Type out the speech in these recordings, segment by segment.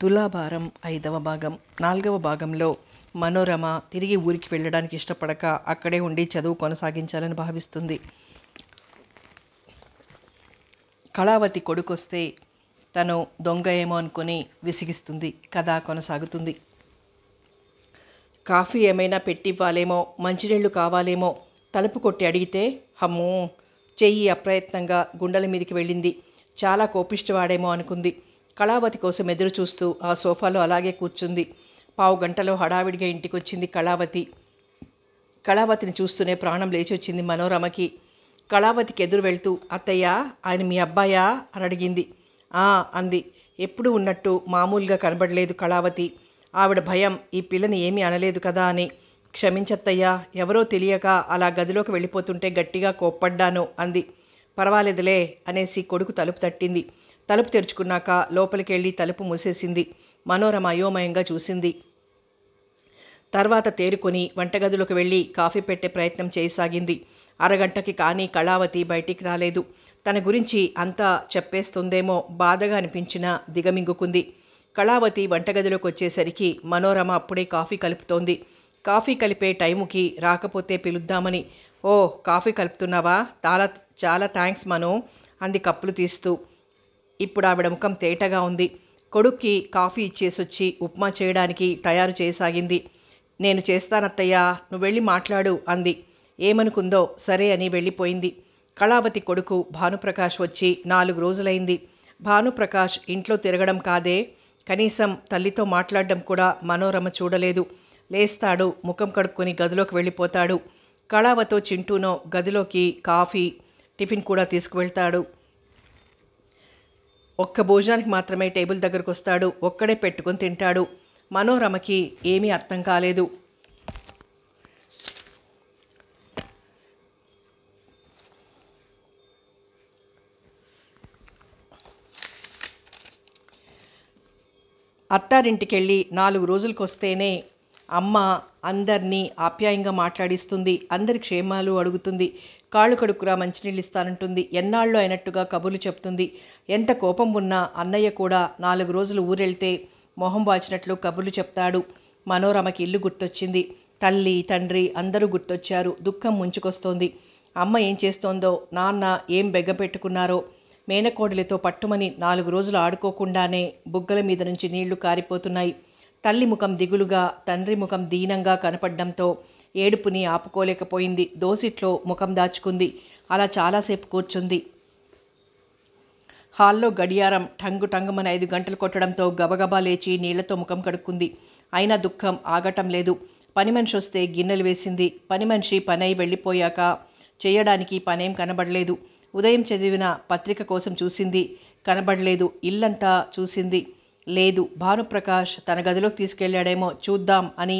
తులాభారం 5వ భాగం 4వ భాగంలో మనోరమ తిరిగి ఊరికి వెళ్ళడానికి ఇష్టపడక అక్కడే ఉండి చదువు కొనసాగించాలని భావిస్తుంది. కళావతి కొడుకొస్తే తను దొంగ ఏమో అనుకుని విసిగిస్తుంది. కథ కొనసాగుతుంది. కాఫీ ఏమైనా పెట్టివ్వాలేమో, మంచినీళ్ళు కావాలేమో తలుపు కొట్టి అడిగితే అమ్మో, చెయ్యి అప్రయత్నంగా గుండెల మీదికి వెళ్ళింది. చాలా కోపిష్టివాడేమో అనుకుంది. కళావతి కోసం ఎదురు చూస్తూ ఆ సోఫాలో అలాగే కూర్చుంది. పావు గంటలో హడావిడిగా ఇంటికొచ్చింది కళావతి. కళావతిని చూస్తూనే ప్రాణం లేచొచ్చింది మనోరమకి. కళావతికి ఎదురు వెళ్తూ, అత్తయ్య, ఆయన మీ అబ్బాయా అని అడిగింది. అంది. ఎప్పుడు ఉన్నట్టు మామూలుగా కనబడలేదు కళావతి. ఆవిడ భయం ఈ పిల్లని ఏమీ అనలేదు కదా అని. క్షమించత్తయ్యా, ఎవరో తెలియక అలా గదిలోకి వెళ్ళిపోతుంటే గట్టిగా కోప్పడ్డాను అంది. పర్వాలేదులే అనేసి కొడుకు తలుపు తట్టింది. తలుపు తెరుచుకున్నాక లోపలికి వెళ్ళి తలుపు మూసేసింది. మనోరమ అయోమయంగా చూసింది. తర్వాత తేరుకొని వంటగదిలోకి వెళ్ళి కాఫీ పెట్టే ప్రయత్నం చేయసాగింది. అరగంటకి కానీ కళావతి బయటికి రాలేదు. తన గురించి అంతా చెప్పేస్తుందేమో బాధగా అనిపించినా దిగమింగుకుంది. కళావతి వంటగదిలోకి వచ్చేసరికి మనోరమ అప్పుడే కాఫీ కలుపుతోంది. కాఫీ కలిపే టైముకి రాకపోతే పిలుద్దామని. ఓ, కాఫీ కలుపుతున్నావా? చాలా థ్యాంక్స్ మనో అంది కప్పులు తీస్తూ. ఇప్పుడు ఆవిడ ముఖం తేటగా ఉంది. కొడుక్కి కాఫీ ఇచ్చేసొచ్చి ఉప్మా చేయడానికి తయారు చేయసాగింది. నేను చేస్తానత్తయ్యా, నువ్వు వెళ్ళి మాట్లాడు అంది. ఏమనుకుందో సరే అని వెళ్ళిపోయింది. కళావతి కొడుకు భానుప్రకాష్ వచ్చి 4 రోజులైంది. భానుప్రకాష్ ఇంట్లో తిరగడం కాదే, కనీసం తల్లితో మాట్లాడడం కూడా మనోరమ చూడలేదు. లేస్తాడు, ముఖం కడుక్కొని గదిలోకి వెళ్ళిపోతాడు. కళావతో చింటూనో గదిలోకి కాఫీ టిఫిన్ కూడా తీసుకువెళ్తాడు. ఒక్క భోజనానికి మాత్రమే టేబుల్ దగ్గరకు వస్తాడు. ఒక్కడే పెట్టుకొని తింటాడు. మనోరమకి ఏమీ అర్థం కాలేదు. అత్తారింటికెళ్ళి 4 రోజులకు వస్తేనే అమ్మ అందరినీ ఆప్యాయంగా మాట్లాడిస్తుంది. అందరి క్షేమాలు అడుగుతుంది. కాళ్ళు కడుక్కురా, మంచినీళ్ళు ఇస్తానంటుంది. ఎన్నాళ్ళు అయినట్టుగా కబుర్లు చెప్తుంది. ఎంత కోపం ఉన్నా అన్నయ్య కూడా 4 రోజులు ఊరెళ్తే మొహం వాచినట్లు కబుర్లు చెప్తాడు. మనోరమకి ఇల్లు గుర్తొచ్చింది. తల్లి, తండ్రి అందరూ గుర్తొచ్చారు. దుఃఖం ముంచుకొస్తోంది. అమ్మ ఏం చేస్తోందో, నాన్న ఏం బెగ్గపెట్టుకున్నారో. మేనకోడలితో పట్టుమని 4 రోజులు ఆడుకోకుండానే బుగ్గల మీద నుంచి నీళ్లు కారిపోతున్నాయి. తల్లి ముఖం దిగులుగా, తండ్రి ముఖం దీనంగా కనపడ్డంతో ఏడుపుని ఆపుకోలేకపోయింది. దోసిట్లో ముఖం దాచుకుంది. అలా చాలాసేపు కూర్చుంది. హాల్లో గడియారం టంగు టంగుమని 5 గంటలు కొట్టడంతో గబగబా లేచి నీళ్లతో ముఖం కడుక్కుంది. అయినా దుఃఖం ఆగటం లేదు. పని మనిషి వస్తే గిన్నెలు వేసింది. పని మనిషి పనై వెళ్ళిపోయాక చేయడానికి పనేం కనబడలేదు. ఉదయం చదివిన పత్రిక కోసం చూసింది, కనబడలేదు. ఇల్లంతా చూసింది, లేదు. భానుప్రకాష్ తన గదిలోకి తీసుకెళ్లాడేమో, చూద్దాం అని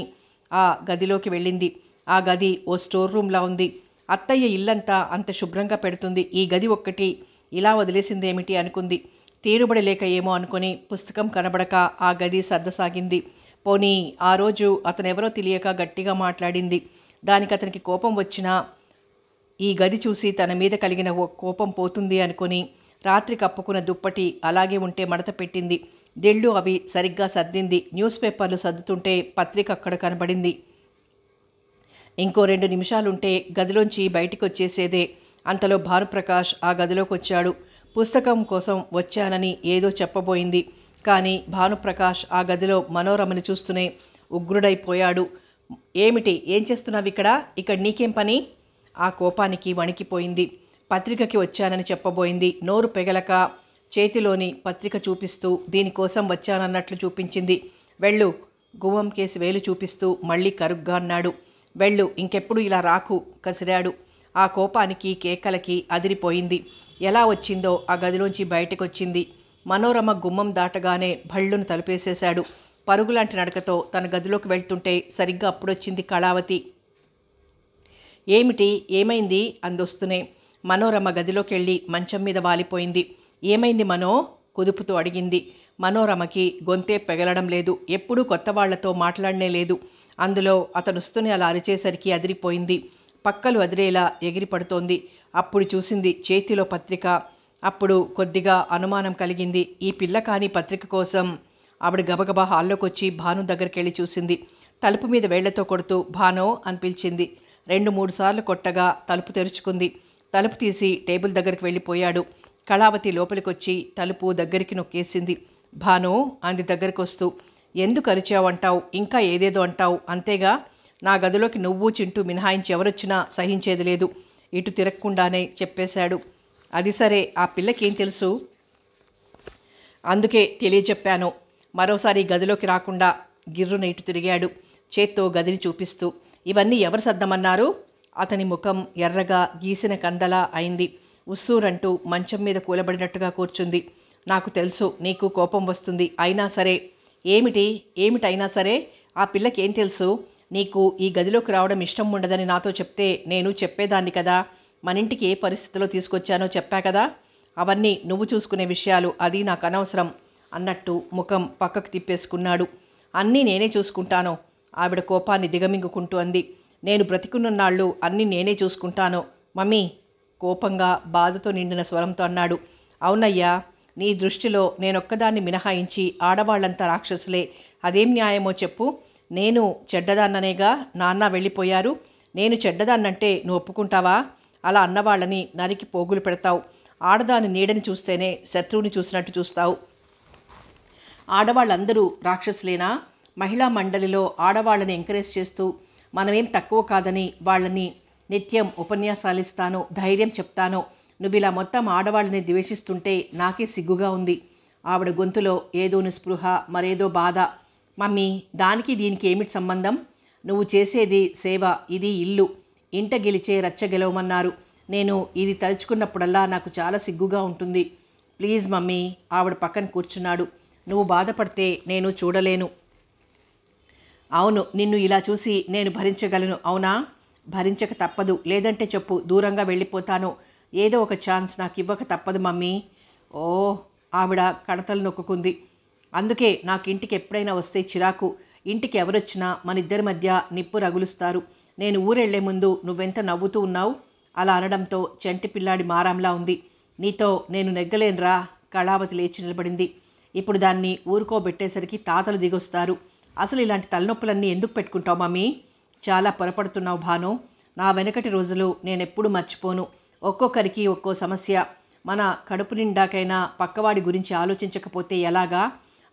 ఆ గదిలోకి వెళ్ళింది. ఆ గది ఓ స్టోర్ రూమ్లా ఉంది. అత్తయ్య ఇల్లంతా అంత శుభ్రంగా పెడుతుంది, ఈ గది ఒక్కటి ఇలా వదిలేసిందేమిటి అనుకుంది. తీరుబడి లేక ఏమో అనుకుని పుస్తకం కనబడక ఆ గది సర్దసాగింది. పోనీ ఆ రోజు అతనెవరో తెలియక గట్టిగా మాట్లాడింది. దానికి అతనికి కోపం వచ్చినా ఈ గది చూసి తన మీద కలిగిన ఓ కోపం పోతుంది అనుకుని రాత్రి కప్పుకున్న దుప్పటి అలాగే ఉంటే మడత పెట్టింది. దిళ్ళు అవి సరిగ్గా సర్దింది. న్యూస్ పేపర్లు సర్దుతుంటే పత్రిక అక్కడ కనబడింది. ఇంకో 2 నిమిషాలుంటే గదిలోంచి బయటికి వచ్చేసేదే. అంతలో భానుప్రకాష్ ఆ గదిలోకి వచ్చాడు. పుస్తకం కోసం వచ్చానని ఏదో చెప్పబోయింది. కానీ భానుప్రకాష్ ఆ గదిలో మనోరమని చూస్తూనే ఉగ్రుడైపోయాడు. ఏమిటి, ఏం చేస్తున్నావు ఇక్కడ నీకేం పని? ఆ కోపానికి వణికిపోయింది. పత్రికకి వచ్చానని చెప్పబోయింది. నోరు పెగలక చేతిలోని పత్రిక చూపిస్తూ దీనికోసం వచ్చానన్నట్లు చూపించింది. వెళ్ళు, గుమ్మం కేసి వేలు చూపిస్తూ మళ్ళీ కరుగ్గా అన్నాడు. వెళ్ళు, ఇంకెప్పుడు ఇలా రాకు కసిరాడు. ఆ కోపానికి కేకలకి అదిరిపోయింది. ఎలా వచ్చిందో ఆ గదిలోంచి బయటకొచ్చింది. మనోరమ గుమ్మం దాటగానే భళ్ళును తలుపేసేశాడు. పరుగులాంటి నడకతో తన గదిలోకి వెళ్తుంటే సరిగ్గా అప్పుడొచ్చింది కళావతి. ఏమిటి, ఏమైంది అందొస్తూనే. మనోరమ గదిలోకి వెళ్ళి మంచం మీద వాలిపోయింది. ఏమైంది మనో? కుదుపుతూ అడిగింది. మనోరమకి గొంతే పెగలడం లేదు. ఎప్పుడూ కొత్త వాళ్లతో మాట్లాడనే లేదు. అందులో అతనొస్తూనే అలా అరిచేసరికి అదిరిపోయింది. పక్కలు అదిరేలా ఎగిరిపడుతోంది. అప్పుడు చూసింది చేతిలో పత్రిక. అప్పుడు కొద్దిగా అనుమానం కలిగింది. ఈ పిల్ల కాని పత్రిక కోసం ఆవిడ గబగబా హాల్లోకి వచ్చి భాను దగ్గరికి వెళ్ళి చూసింది. తలుపు మీద వేళ్లతో కొడుతూ భానో అని పిలిచింది. 2-3 సార్లు కొట్టగా తలుపు తెరుచుకుంది. తలుపు తీసి టేబుల్ దగ్గరికి వెళ్ళిపోయాడు. కళావతి లోపలికొచ్చి తలుపు దగ్గరికి నొక్కేసింది. భానో అంది దగ్గరికి వస్తూ. ఎందుకు అరిచావు అంటావు, ఇంకా ఏదేదో అంటావు, అంతేగా? నా గదిలోకి నువ్వు చింటూ మినహాయించి ఎవరొచ్చినా సహించేది లేదు. ఇటు తిరగకుండానే చెప్పేశాడు. అది సరే, ఆ పిల్లకేం తెలుసు? అందుకే తెలియచెప్పాను. మరోసారి గదిలోకి రాకుండా గిర్రున ఇటు తిరిగాడు, చేత్తో గదిని చూపిస్తూ. ఇవన్నీ ఎవరు సర్దమన్నారు? అతని ముఖం ఎర్రగా గీసిన కందలా అయింది. ఉస్సూరంటూ మంచం మీద కూలబడినట్టుగా కూర్చుంది. నాకు తెలుసు నీకు కోపం వస్తుంది, అయినా సరే. ఏమిటైనా సరే? ఆ పిల్లకేం తెలుసు? నీకు ఈ గదిలోకి రావడం ఇష్టం ఉండదని నాతో చెప్తే నేను చెప్పేదాన్ని కదా. మన ఇంటికి ఏ పరిస్థితిలో తీసుకొచ్చానో చెప్పా కదా. అవన్నీ నువ్వు చూసుకునే విషయాలు, అది నాకు అనవసరం అన్నట్టు ముఖం పక్కకు తిప్పేసుకున్నాడు. అన్నీ నేనే చూసుకుంటాను, ఆవిడ కోపాన్ని దిగమింగుకుంటూ అంది. నేను బ్రతికున్ననాళ్ళు అన్నీ నేనే చూసుకుంటాను మమ్మీ, కోపంగా బాధతో నిండిన స్వరంతో అన్నాడు. అవునయ్యా, నీ దృష్టిలో నేనొక్కదాన్ని మినహాయించి ఆడవాళ్లంతా రాక్షసులే. అదేం న్యాయమో చెప్పు. నేను చెడ్డదాన్ననేగా నాన్న వెళ్ళిపోయారు. నేను చెడ్డదాన్నంటే నువ్వు ఒప్పుకుంటావా? అలా అన్నవాళ్ళని నరికి పోగులు పెడతావు. ఆడదాని నీడని చూస్తేనే శత్రువుని చూసినట్టు చూస్తావు. ఆడవాళ్ళందరూ రాక్షసులేనా? మహిళా మండలిలో ఆడవాళ్ళని ఎంకరేజ్ చేస్తూ మనమేం తక్కువ కాదని వాళ్ళని నిత్యం ఉపన్యాసాలిస్తాను, ధైర్యం చెప్తాను. నువ్వు ఇలా మొత్తం ఆడవాళ్ళని ద్వేషిస్తుంటే నాకే సిగ్గుగా ఉంది. ఆవిడ గొంతులో ఏదో నిస్పృహ, మరేదో బాధ. మమ్మీ, దానికి దీనికి ఏమిటి సంబంధం? నువ్వు చేసేది సేవ, ఇది ఇల్లు. ఇంట గెలిచే రచ్చ గెలవమన్నారు. నేను ఇది తలుచుకున్నప్పుడల్లా నాకు చాలా సిగ్గుగా ఉంటుంది. Please mummy. ఆవిడ పక్కన కూర్చున్నాడు. నువ్వు బాధపడితే నేను చూడలేను. అవును, నిన్ను ఇలా చూసి నేను భరించగలను. అవునా? భరించక తప్పదు. లేదంటే చెప్పు, దూరంగా వెళ్ళిపోతాను. ఏదో ఒక ఛాన్స్ నాకు ఇవ్వక తప్పదు మమ్మీ. ఓ, ఆవిడ కడతలు నొక్కుంది. అందుకే నాకు ఇంటికి ఎప్పుడైనా వస్తే చిరాకు. ఇంటికి ఎవరొచ్చినా మన ఇద్దరి మధ్య నిప్పు రగులుస్తారు. నేను ఊరెళ్లే ముందు నువ్వెంత నవ్వుతూ ఉన్నావు. అలా అనడంతో చెంటి పిల్లాడి మారంలా ఉంది. నీతో నేను నెగ్గలేనురా. కళావతి లేచి నిలబడింది. ఇప్పుడు దాన్ని ఊరుకోబెట్టేసరికి తాతలు దిగొస్తారు. అసలు ఇలాంటి తలనొప్పులన్నీ ఎందుకు పెట్టుకుంటావు మమ్మీ? చాలా పొరపడుతున్నావు భాను. నా వెనకటి రోజులు నేనెప్పుడు మర్చిపోను. ఒక్కొక్కరికి ఒక్కో సమస్య. మన కడుపు నిండాకైనా పక్కవాడి గురించి ఆలోచించకపోతే ఎలాగా?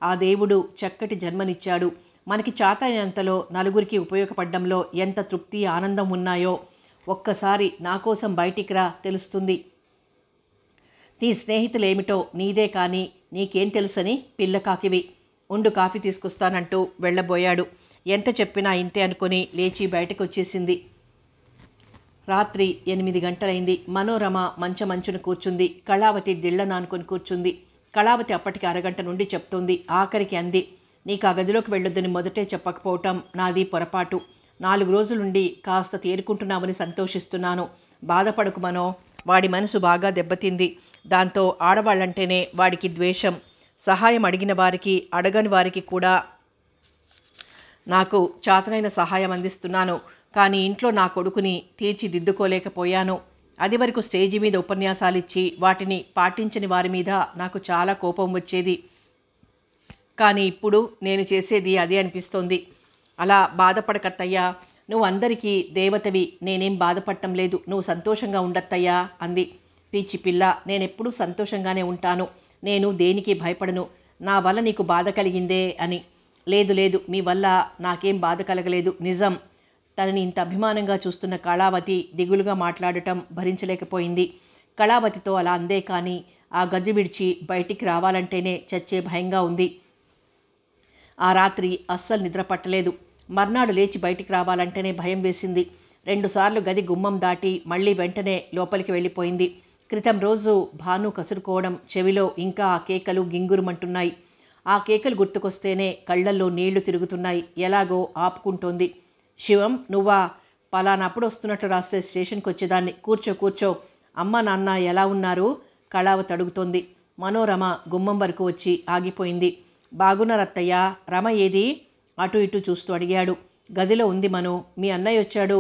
ఆ దేవుడు చక్కటి జన్మనిచ్చాడు. మనకి చాతైనంతలో నలుగురికి ఉపయోగపడ్డంలో ఎంత తృప్తి, ఆనందం ఉన్నాయో ఒక్కసారి నా కోసం బయటికి రా, తెలుస్తుంది. నీ స్నేహితులేమిటో నీదే కానీ నీకేం తెలుసని పిల్లకాకివి. ఉండు, కాఫీ తీసుకొస్తానంటూ వెళ్ళబోయాడు. ఎంత చెప్పినా ఇంతే అనుకుని లేచి బయటకు వచ్చేసింది. రాత్రి 8 గంటలైంది. మనోరమ మంచును కూర్చుంది. కళావతి దిళ్ళను అనుకుని కూర్చుంది. కళావతి అప్పటికి అరగంట నుండి చెప్తోంది. ఆఖరికి అంది, నీకు ఆ గదిలోకి వెళ్ళొద్దని మొదటే చెప్పకపోవటం నాది పొరపాటు. 4 రోజులుండి కాస్త తేరుకుంటున్నామని సంతోషిస్తున్నాను. బాధపడకు మనో. వాడి మనసు బాగా దెబ్బతింది. దాంతో ఆడవాళ్ళంటేనే వాడికి ద్వేషం. సహాయం అడిగిన వారికి, అడగని వారికి కూడా నాకు చాతనైన సహాయం అందిస్తున్నాను. కానీ ఇంట్లో నా కొడుకుని తీర్చిదిద్దుకోలేకపోయాను. అది వరకు స్టేజి మీద ఉపన్యాసాలిచ్చి వాటిని పాటించని వారి మీద నాకు చాలా కోపం వచ్చేది. కానీ ఇప్పుడు నేను చేసేది అదే అనిపిస్తోంది. అలా బాధపడకత్తయ్యా, నువ్వు అందరికీ దేవతవి. నేనేం బాధపడటం లేదు. నువ్వు సంతోషంగా ఉండత్తయ్యా అంది. పిచ్చి పిల్ల, నేనెప్పుడూ సంతోషంగానే ఉంటాను. నేను దేనికి భయపడను. నా వల్ల నీకు బాధ కలిగిందే అని. లేదు లేదు, మీ వల్ల నాకేం బాధ కలగలేదు, నిజం. తనని ఇంత అభిమానంగా చూస్తున్న కళావతి దిగులుగా మాట్లాడటం భరించలేకపోయింది. కళావతితో అలా అందే కానీ ఆ గది విడిచి బయటికి రావాలంటేనే చచ్చే భయంగా ఉంది. ఆ రాత్రి అస్సలు నిద్ర పట్టలేదు. మర్నాడు లేచి బయటికి రావాలంటేనే భయం వేసింది. 2 సార్లు గది గుమ్మం దాటి మళ్ళీ వెంటనే లోపలికి వెళ్ళిపోయింది. క్రితం రోజు భాను కసురుకోవడం చెవిలో ఇంకా ఆ కేకలు గింగురుమంటున్నాయి. ఆ కేకలు గుర్తుకొస్తేనే కళ్ళల్లో నీళ్లు తిరుగుతున్నాయి. ఎలాగో ఆపుకుంటోంది. శివం, నువ్వా? పలానప్పుడు వస్తున్నట్టు రాస్తే స్టేషన్కి వచ్చేదాన్ని. కూర్చో కూర్చో. అమ్మ నాన్న ఎలా ఉన్నారు? కళావతి అడుగుతోంది. మనోరమ గుమ్మం వరకు వచ్చి ఆగిపోయింది. బాగున్నారత్తయ్య. రమ ఏది? అటు ఇటు చూస్తూ అడిగాడు. గదిలో ఉంది మనో. మీ అన్నయ్య వచ్చాడు.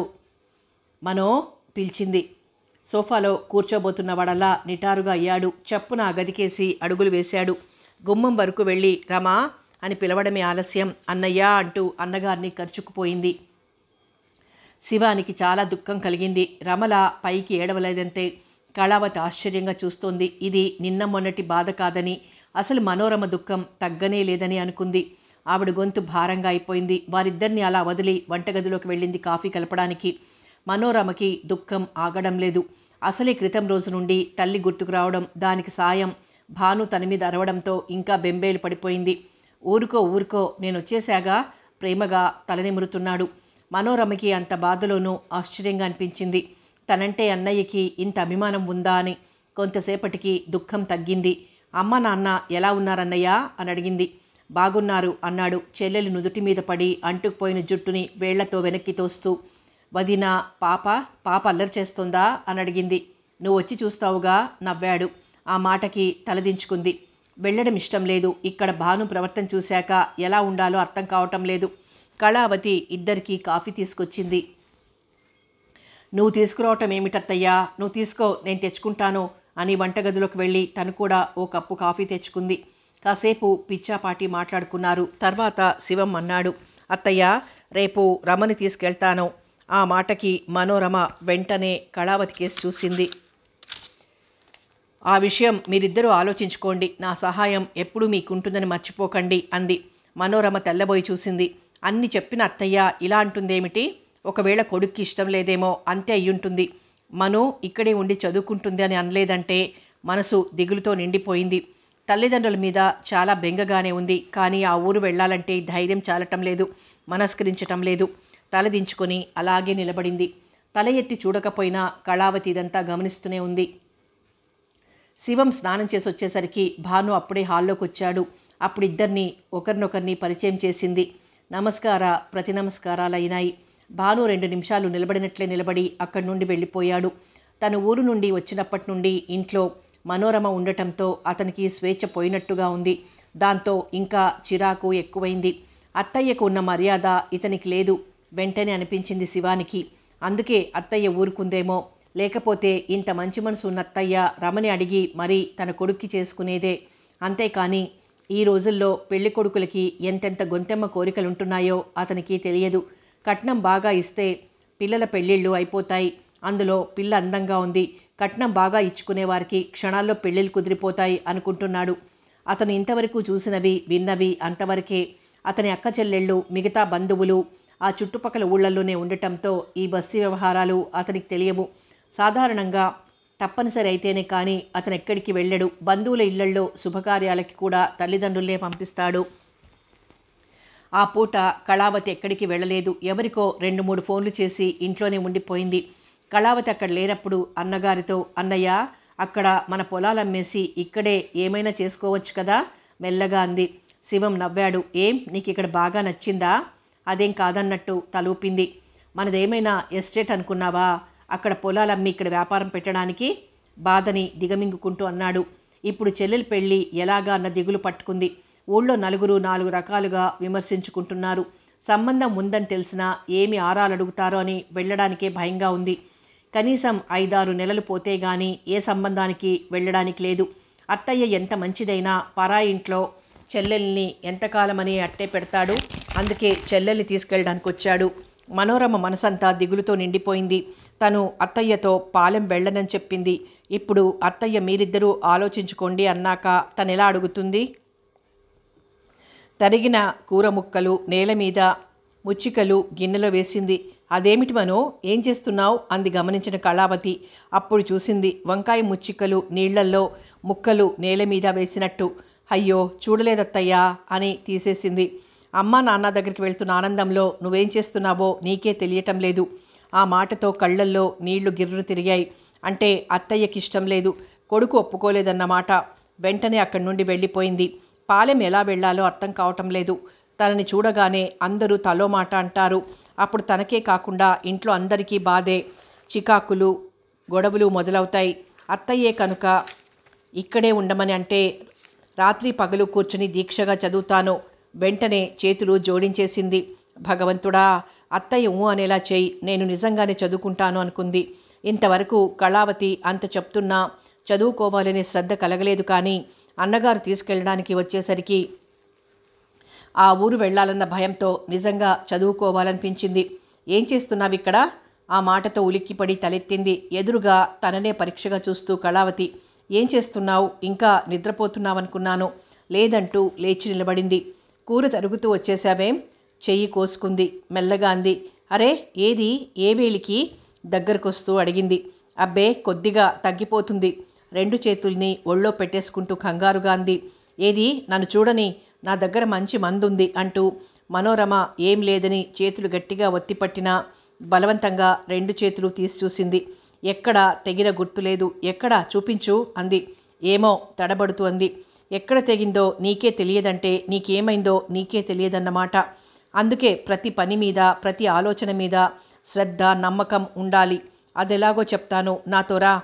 మనో పిలిచింది. సోఫాలో కూర్చోబోతున్నవాడల్లా నిటారుగా అయ్యాడు. చప్పున ఆ గదికేసి అడుగులు వేశాడు. గుమ్మం వరకు వెళ్ళి రమా అని పిలవడమే ఆలస్యం. అన్నయ్య అంటూ అన్నగారిని కరుచుకుపోయింది. శివానికి చాలా దుఃఖం కలిగింది. రమల పైకి ఏడవలేదంతే. కళావతి ఆశ్చర్యంగా చూస్తోంది. ఇది నిన్న మొన్నటి బాధ కాదని, అసలు మనోరమ దుఃఖం తగ్గనే లేదని అనుకుంది. ఆవిడ గొంతు భారంగా అయిపోయింది. వారిద్దరిని అలా వదిలి వంటగదిలోకి వెళ్ళింది కాఫీ కలపడానికి. మనోరమకి దుఃఖం ఆగడం లేదు. అసలే క్రితం రోజు నుండి తల్లి గుర్తుకు రావడం, దానికి సాయం భాను తన మీద అరవడంతో ఇంకా బెంబేలు పడిపోయింది. ఊరుకో ఊరుకో, నేనొచ్చేశాగా ప్రేమగా తలనిమురుతున్నాడు. మనోరమకి అంత బాధలోనూ ఆశ్చర్యంగా అనిపించింది. తనంటే అన్నయ్యకి ఇంత అభిమానం ఉందా అని. కొంతసేపటికి దుఃఖం తగ్గింది. అమ్మ నాన్న ఎలా ఉన్నారన్నయ్య అని అడిగింది. బాగున్నారు అన్నాడు చెల్లెలి నుదుటి మీద పడి అంటుకుపోయిన జుట్టుని వేళ్లతో వెనక్కి తోస్తూ. వదినా, పాప అల్లరి చేస్తోందా అని అడిగింది. నువ్వు వచ్చి చూస్తావుగా నవ్వాడు. ఆ మాటకి తలదించుకుంది. వెళ్ళడం ఇష్టం లేదు. ఇక్కడ భాను ప్రవర్తన చూశాక ఎలా ఉండాలో అర్థం కావటం లేదు. కళావతి ఇద్దరికీ కాఫీ తీసుకొచ్చింది. నువ్వు తీసుకురావటం ఏమిటత్తయ్యా, నువ్వు తీసుకో, నేను తెచ్చుకుంటాను అని వంటగదిలోకి వెళ్ళి తను కూడా ఓ కప్పు కాఫీ తెచ్చుకుంది. కాసేపు పిచ్చాపాటి మాట్లాడుకున్నారు. తర్వాత శివం అన్నాడు, అత్తయ్య రేపు రమని తీసుకెళ్తాను. ఆ మాటకి మనోరమ వెంటనే కళావతి కేసు చూసింది. ఆ విషయం మీరిద్దరూ ఆలోచించుకోండి, నా సహాయం ఎప్పుడూ మీకుంటుందని మర్చిపోకండి అంది. మనోరమ తెల్లబోయి చూసింది. అన్ని చెప్పిన అత్తయ్య ఇలా అంటుందేమిటి? ఒకవేళ కొడుక్కి ఇష్టం లేదేమో, అంతే అయ్యుంటుంది. మనో ఇక్కడే ఉండి చదువుకుంటుంది అని అనలేదంటే మనసు దిగులుతో నిండిపోయింది. తల్లిదండ్రుల మీద చాలా బెంగగానే ఉంది. కానీ ఆ ఊరు వెళ్ళాలంటే ధైర్యం చాలటం లేదు, మనస్కరించటం లేదు. తలదించుకొని అలాగే నిలబడింది. తల ఎత్తి చూడకపోయినా కళావతి ఇదంతా గమనిస్తూనే ఉంది. శివం స్నానం చేసి వచ్చేసరికి భాను అప్పుడే హాల్లోకి వచ్చాడు. అప్పుడు ఇద్దరిని ఒకరినొకరిని పరిచయం చేసింది. ప్రతి నమస్కారాలైనాయి. భాను 2 నిమిషాలు నిలబడినట్లే నిలబడి అక్కడి నుండి వెళ్ళిపోయాడు. తన ఊరు నుండి వచ్చినప్పటి నుండి ఇంట్లో మనోరమ ఉండటంతో అతనికి స్వేచ్ఛ పోయినట్టుగా ఉంది. దాంతో ఇంకా చిరాకు ఎక్కువైంది. అత్తయ్యకు ఉన్న మర్యాద ఇతనికి లేదు వెంటనే అనిపించింది శివానికి. అందుకే అత్తయ్య ఊరుకుందేమో, లేకపోతే ఇంత మంచి మనసు ఉన్న అత్తయ్య రమని అడిగి మరీ తన కొడుక్కి చేసుకునేదే. అంతేకాని ఈ రోజుల్లో పెళ్లి కొడుకులకి ఎంతెంత గొంతెమ్మ కోరికలుంటున్నాయో అతనికి తెలియదు. కట్నం బాగా ఇస్తే పిల్లల పెళ్ళిళ్ళు అయిపోతాయి. అందులో పిల్ల అందంగా ఉంది, కట్నం బాగా ఇచ్చుకునే వారికి క్షణాల్లో పెళ్ళిళ్ళు కుదిరిపోతాయి అనుకుంటున్నాడు. అతను ఇంతవరకు చూసినవి విన్నవి అంతవరకే. అతని అక్క చెల్లెళ్ళు, మిగతా బంధువులు ఆ చుట్టుపక్కల ఊళ్ళల్లోనే ఉండటంతో ఈ బస్తీ వ్యవహారాలు అతనికి తెలియవు. సాధారణంగా తప్పనిసరి అయితేనే కానీ అతను ఎక్కడికి వెళ్ళడు. బంధువుల ఇళ్లల్లో శుభకార్యాలకి కూడా తల్లిదండ్రులే పంపిస్తాడు. ఆ పూట కళావతి ఎక్కడికి వెళ్ళలేదు. ఎవరికో 2-3 ఫోన్లు చేసి ఇంట్లోనే ఉండిపోయింది. కళావతి అక్కడ లేనప్పుడు అన్నగారితో, అన్నయ్య అక్కడ మన పొలాలు అమ్మేసి ఇక్కడే ఏమైనా చేసుకోవచ్చు కదా మెల్లగా అంది. శివం నవ్వాడు. ఏం, నీకు ఇక్కడ బాగా నచ్చిందా? అదేం కాదన్నట్టు తలూపింది. మనదేమైనా ఎస్టేట్ అనుకున్నావా? అక్కడ పొలాలు అమ్మి ఇక్కడ వ్యాపారం పెట్టడానికి బాధని దిగమింగుకుంటూ అన్నాడు. ఇప్పుడు చెల్లెలి పెళ్ళి ఎలాగా అన్న దిగులు పట్టుకుంది. ఊళ్ళో నలుగురు 4 రకాలుగా విమర్శించుకుంటున్నారు. సంబంధం ఉందని తెలిసినా ఏమి ఆరాలు అడుగుతారో అని వెళ్ళడానికే భయంగా ఉంది. కనీసం 5-6 నెలలు పోతే గానీ ఏ సంబంధానికి వెళ్ళడానికి లేదు. అత్తయ్య ఎంత మంచిదైనా పరాయి ఇంట్లో చెల్లెల్ని ఎంతకాలమని అట్టే పెడతాడు. అందుకే చెల్లెల్ని తీసుకెళ్ళడానికి వచ్చాడు. మనోరమ మనసంతా దిగులుతో నిండిపోయింది. తను అత్తయ్యతో పాలెం వెళ్ళనని చెప్పింది. ఇప్పుడు అత్తయ్య మీరిద్దరూ ఆలోచించుకోండి అన్నాక తనెలా అడుగుతుంది? తరిగిన కూర ముక్కలు నేల మీద ముచ్చికలు గిన్నెలో వేసింది. అదేమిటి మనో, ఏం చేస్తున్నావు అంది గమనించిన కళావతి. అప్పుడు చూసింది వంకాయ ముచ్చికలు నీళ్లల్లో, ముక్కలు నేల మీద వేసినట్టు. అయ్యో చూడలేదత్తయ్యా అని తీసేసింది. అమ్మ నాన్న దగ్గరికి వెళ్తున్న ఆనందంలో నువ్వేం చేస్తున్నావో నీకే తెలియటం లేదు. ఆ మాటతో కళ్ళల్లో నీళ్లు గిర్రు తిరిగాయి. అంటే అత్తయ్యకి ఇష్టం లేదు, కొడుకు ఒప్పుకోలేదన్నమాట. వెంటనే అక్కడి నుండి వెళ్ళిపోయింది. పాలెం ఎలా వెళ్లాలో అర్థం కావటం లేదు. తనని చూడగానే అందరూ తలో మాట అంటారు. అప్పుడు తనకే కాకుండా ఇంట్లో అందరికీ బాధే, చికాకులు గొడవలు మొదలవుతాయి. అత్తయ్యే కనుక ఇక్కడే ఉండమని అంటే రాత్రి పగలు కూర్చుని దీక్షగా చదువుతాను. వెంటనే చేతులు జోడించేసింది. భగవంతుడా, అత్తయ్య అనేలా చేయి, నేను నిజంగానే చదువుకుంటాను అనుకుంది. ఇంతవరకు కళావతి అంత చెప్తున్నా చదువుకోవాలనే శ్రద్ధ కలగలేదు. కానీ అన్నగారు తీసుకెళ్ళడానికి వచ్చేసరికి ఆ ఊరు వెళ్ళాలన్న భయంతో నిజంగా చదువుకోవాలనిపించింది. ఏం చేస్తున్నావిక్కడ? ఆ మాటతో ఉలిక్కిపడి తలెత్తింది. ఎదురుగా తననే పరీక్షగా చూస్తూ కళావతి. ఏం చేస్తున్నావు? ఇంకా నిద్రపోతున్నావనుకున్నాను. లేదంటూ లేచి నిలబడింది. కూర తరుగుతూ వచ్చేశావేం? చెయ్యి కోసుకుంది. మెల్లగా అంది. అరే ఏది? ఏ వేలికి? దగ్గరకొస్తూ అడిగింది. అబ్బే కొద్దిగా తగ్గిపోతుంది. 2 చేతుల్ని ఒళ్ళో పెట్టేసుకుంటూ కంగారుగా అంది. ఏది? నన్ను చూడని, నా దగ్గర మంచి మందుంది అంటూ మనోరమ ఏం లేదని చేతులు గట్టిగా ఒత్తిపట్టినా బలవంతంగా 2 చేతులు తీసి చూసింది. ఎక్కడా తెగిన గుర్తులేదు. ఎక్కడా చూపించు అంది. ఏమో తడబడుతూ అంది. ఎక్కడ తెగిందో నీకే తెలియదంటే నీకేమైందో నీకే తెలియదన్నమాట. అందుకే ప్రతి పని మీద, ప్రతి ఆలోచన మీద శ్రద్ధ, నమ్మకం ఉండాలి. అదెలాగో చెప్తాను, నాతో రా.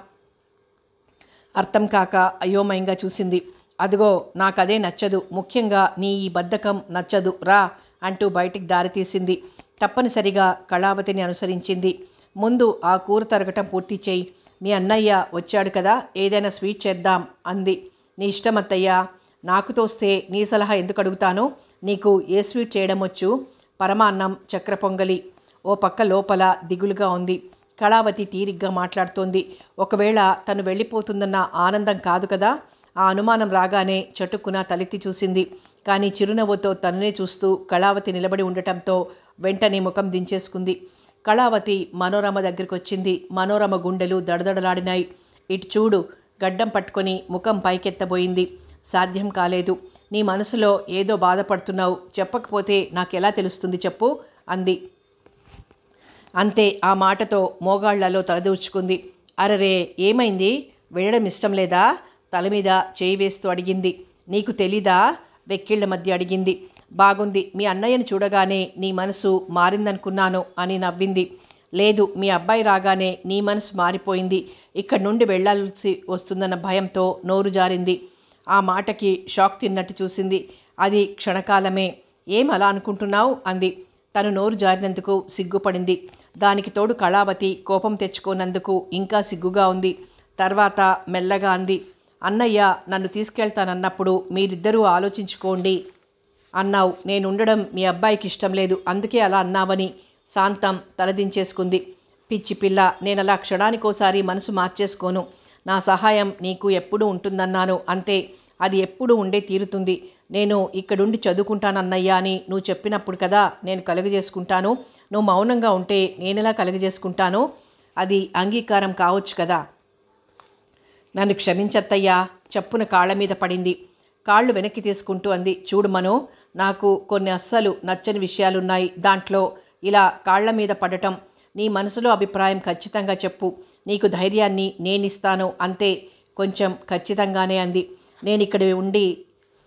అర్థం కాక అయోమయంగా చూసింది. అదిగో నాకదే నచ్చదు, ముఖ్యంగా నీ ఈ బద్ధకం నచ్చదు, రా అంటూ బయటికి దారితీసింది. తప్పనిసరిగా కళావతిని అనుసరించింది. ముందు ఆ కూర తరగటం పూర్తి చేయి. మీ అన్నయ్య వచ్చాడు కదా, ఏదైనా స్వీట్ చేద్దాం అంది. నీ ఇష్టం అత్తయ్యా. నాకు తోస్తే నీ సలహా ఎందుకు అడుగుతాను? నీకు ఏ స్వీట్ చేయడం వచ్చు? పరమాన్నం, చక్కెర పొంగలి. ఓ పక్క లోపల దిగులుగా ఉంది. కళావతి తీరిగ్గా మాట్లాడుతోంది. ఒకవేళ తను వెళ్ళిపోతుందన్న ఆనందం కాదు కదా? ఆ అనుమానం రాగానే చటుక్కున తలెత్తి చూసింది. కానీ చిరునవ్వుతో తననే చూస్తూ కళావతి నిలబడి ఉండటంతో వెంటనే ముఖం దించేసుకుంది. కళావతి మనోరమ దగ్గరికి వచ్చింది. మనోరమ గుండెలు దడదడలాడినాయి. ఇటు చూడు. గడ్డం పట్టుకొని ముఖం పైకెత్తబోయింది. సాధ్యం కాలేదు. నీ మనసులో ఏదో బాధపడుతున్నావు. చెప్పకపోతే నాకెలా తెలుస్తుంది చెప్పు అంది. అంతే. ఆ మాటతో మోగాళ్లలో తలదూర్చుకుంది. అరరే ఏమైంది? వెళ్ళడం ఇష్టం లేదా? తల మీద చేయి వేస్తూ అడిగింది. నీకు తెలీదా? వెక్కిళ్ల మధ్య అడిగింది. బాగుంది. మీ అన్నయ్యను చూడగానే నీ మనసు మారిందనుకున్నాను అని నవ్వింది. లేదు, మీ అబ్బాయి రాగానే నీ మనసు మారిపోయింది. ఇక్కడి నుండి వెళ్లాల్సి వస్తుందన్న భయంతో నోరు జారింది. ఆ మాటకి షాక్ తిన్నట్టు చూసింది. అది క్షణకాలమే. ఏం అలా అనుకుంటున్నావు అంది. తను నోరు జారినందుకు సిగ్గుపడింది. దానికి తోడు కళావతి కోపం తెచ్చుకోనందుకు ఇంకా సిగ్గుగా ఉంది. తర్వాత మెల్లగా అంది. అన్నయ్య నన్ను తీసుకెళ్తానన్నప్పుడు మీరిద్దరూ ఆలోచించుకోండి అన్నావు. నేనుండడం మీ అబ్బాయికి ఇష్టం లేదు, అందుకే అలా అన్నావని. శాంతం తలదించేసుకుంది. పిచ్చి పిల్ల, నేనలా క్షణానికోసారి మనసు మార్చేసుకోను. నా సహాయం నీకు ఎప్పుడూ ఉంటుందన్నాను, అంతే. అది ఎప్పుడూ ఉండే తీరుతుంది. నేను ఇక్కడుండి చదువుకుంటానన్నయ్యా అని నువ్వు చెప్పినప్పుడు కదా నేను కలుగజేసుకుంటాను. నువ్వు మౌనంగా ఉంటే నేనెలా కలుగజేసుకుంటాను? అది అంగీకారం కావచ్చు కదా. నన్ను క్షమించత్తయ్యా. చప్పున కాళ్ళ మీద పడింది. కాళ్ళు వెనక్కి తీసుకుంటూ అంది. చూడు మనో, నాకు కొన్ని అస్సలు నచ్చని విషయాలున్నాయి. దాంట్లో ఇలా కాళ్ల మీద పడటం. నీ మనసులో అభిప్రాయం ఖచ్చితంగా చెప్పు. నీకు ధైర్యాన్ని నేనిస్తాను, అంతే. కొంచెం ఖచ్చితంగానే అంది. నేనిక్కడ ఉండి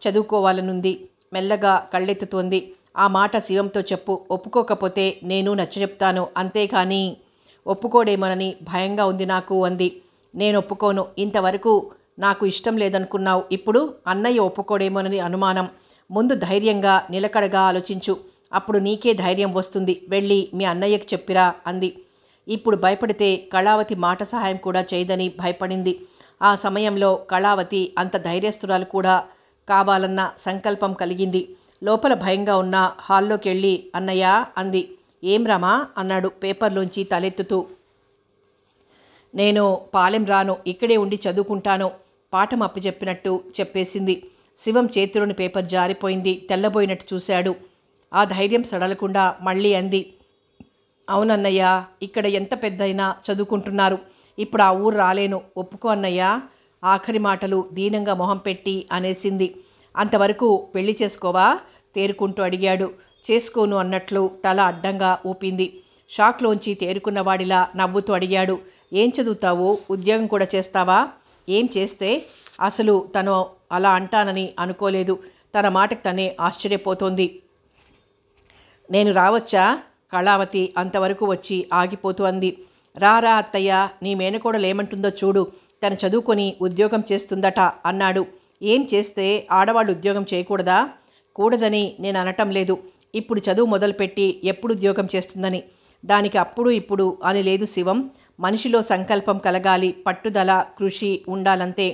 చదువుకోవాలనుంది. మెల్లగా కళ్ళెత్తుతోంది. ఆ మాట శివంతో చెప్పు. ఒప్పుకోకపోతే నేను నచ్చచెప్తాను, అంతేకాని ఒప్పుకోడేమోనని భయంగా ఉంది నాకు అంది. నేను ఒప్పుకోను. ఇంతవరకు నాకు ఇష్టం లేదనుకున్నావు. ఇప్పుడు అన్నయ్య ఒప్పుకోడేమోనని అనుమానం. ముందు ధైర్యంగా నిలకడగా ఆలోచించు. అప్పుడు నీకే ధైర్యం వస్తుంది. వెళ్ళి మీ అన్నయ్యకి చెప్పిరా అంది. ఇప్పుడు భయపడితే కళావతి మాట సహాయం కూడా చేయదని భయపడింది. ఆ సమయంలో కళావతి అంత ధైర్యస్తురాలు కూడా కావాలన్న సంకల్పం కలిగింది. లోపల భయంగా ఉన్న హాల్లోకి వెళ్ళి అన్నయ్య అంది. ఏం రామా అన్నాడు పేపర్లోంచి తలెత్తుతూ. నేను పాలెం రాను, ఇక్కడే ఉండి చదువుకుంటాను. పాఠం అప్పచెప్పినట్టు చెప్పేసింది. శివం చేతిలోని పేపర్ జారిపోయింది. తెల్లబోయినట్టు చూశాడు. ఆ ధైర్యం సడలకుండా మళ్ళీ అంది. అవునన్నయ్య, ఇక్కడ ఎంత పెద్దయినా చదువుకుంటున్నారు. ఇప్పుడు ఆ ఊరు రాలేను. ఒప్పుకో అన్నయ్య. ఆఖరి మాటలు దీనంగా మొహం పెట్టి అనేసింది. అంతవరకు పెళ్లి చేసుకోవా? తేరుకుంటూ అడిగాడు. చేసుకోను అన్నట్లు తల అడ్డంగా ఊపింది. షాక్లోంచి తేరుకున్నవాడిలా నవ్వుతూ అడిగాడు. ఏం చదువుతావు? ఉద్యోగం కూడా చేస్తావా? ఏం చేస్తే? అసలు తను అలా అంటానని అనుకోలేదు. తన మాటకు తనే ఆశ్చర్యపోతోంది. నేను రావచ్చా? కళావతి అంతవరకు వచ్చి ఆగిపోతూ అంది. రారా అత్తయ్య, నీ మేనకోడలేమంటుందో చూడు. తను చదువుకొని ఉద్యోగం చేస్తుందట అన్నాడు. ఏం చేస్తే? ఆడవాళ్ళు ఉద్యోగం చేయకూడదా? కూడదని నేను అనటం లేదు. ఇప్పుడు చదువు మొదలుపెట్టి ఎప్పుడు ఉద్యోగం చేస్తుందని. దానికి అప్పుడు ఇప్పుడు అని లేదు శివం. మనిషిలో సంకల్పం కలగాలి, పట్టుదల, కృషి ఉండాలంతే.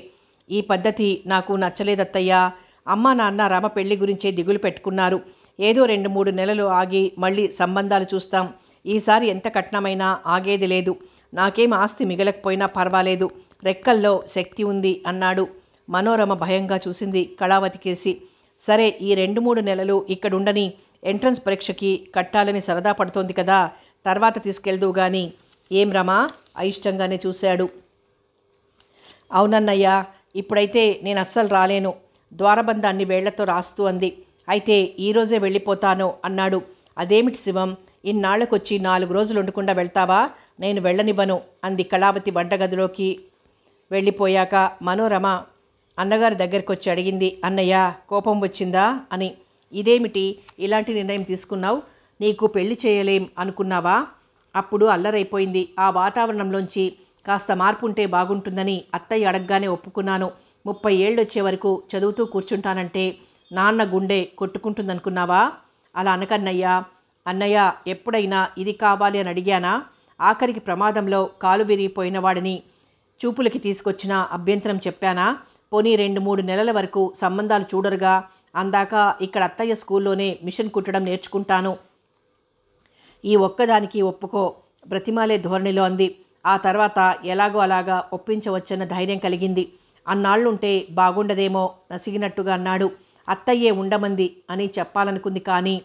ఈ పద్ధతి నాకు నచ్చలేదత్తయ్యా. అమ్మా నాన్న రామ పెళ్లి గురించే దిగులు పెట్టుకున్నారు. ఏదో 2-3 నెలలు ఆగి మళ్ళీ సంబంధాలు చూస్తాం. ఈసారి ఎంత కట్నమైనా ఆగేది లేదు. నాకేం ఆస్తి మిగలకపోయినా పర్వాలేదు, రెక్కల్లో శక్తి ఉంది అన్నాడు. మనోరమ భయంగా చూసింది కళావతి కేసి. సరే, ఈ 2-3 నెలలు ఇక్కడుండని, ఎంట్రన్స్ పరీక్షకి కట్టాలని సరదా పడుతోంది కదా, తర్వాత తీసుకెళ్దువు గాని. ఏం రమా? అయిష్టంగానే చూశాడు. అవునన్నయ్య, ఇప్పుడైతే నేను అస్సలు రాలేను. ద్వారబంధాన్ని వేళ్లతో రాస్తూ అంది. అయితే ఈరోజే వెళ్ళిపోతాను అన్నాడు. అదేమిటి శివం, ఇన్నాళ్లకొచ్చి 4 రోజులు ఉండకుండా వెళ్తావా? నేను వెళ్ళనివ్వను అంది కళావతి వంటగదిలోకి వెళ్ళిపోయాక. మనోరమ అన్నగారి దగ్గరికి వచ్చి అడిగింది, అన్నయ్య కోపం వచ్చిందా అని. ఇదేమిటి ఇలాంటి నిర్ణయం తీసుకున్నావు? నీకు పెళ్లి చేయలేం అనుకున్నావా? అప్పుడు అల్లరైపోయింది. ఆ వాతావరణంలోంచి కాస్త మార్పు ఉంటే బాగుంటుందని అత్తయ్య అడగగానే ఒప్పుకున్నాను. 30 ఏళ్ళు వచ్చే వరకు చదువుతూ కూర్చుంటానంటే నాన్న గుండె కొట్టుకుంటుందనుకున్నావా? అలా అనకన్నయ్యా. అన్నయ్య, ఎప్పుడైనా ఇది కావాలి అని అడిగానా? ఆఖరికి ప్రమాదంలో కాలు విరిగిపోయిన వాడిని చూపులకి తీసుకొచ్చిన అభ్యంతరం చెప్పానా? పోనీ 2-3 నెలల వరకు సంబంధాలు చూడరుగా. అందాక ఇక్కడ అత్తయ్య స్కూల్లోనే మిషన్ కుట్టడం నేర్చుకుంటాను. ఈ ఒక్కదానికి ఒప్పుకో, బ్రతిమాలే ధోరణిలో అంది. ఆ తర్వాత ఎలాగో అలాగా ఒప్పించవచ్చన్న ధైర్యం కలిగింది. అన్నాళ్ళుంటే బాగుండదేమో నసిగినట్టుగా అన్నాడు. అత్తయ్యే ఉండమంది అని చెప్పాలనుకుంది, కానీ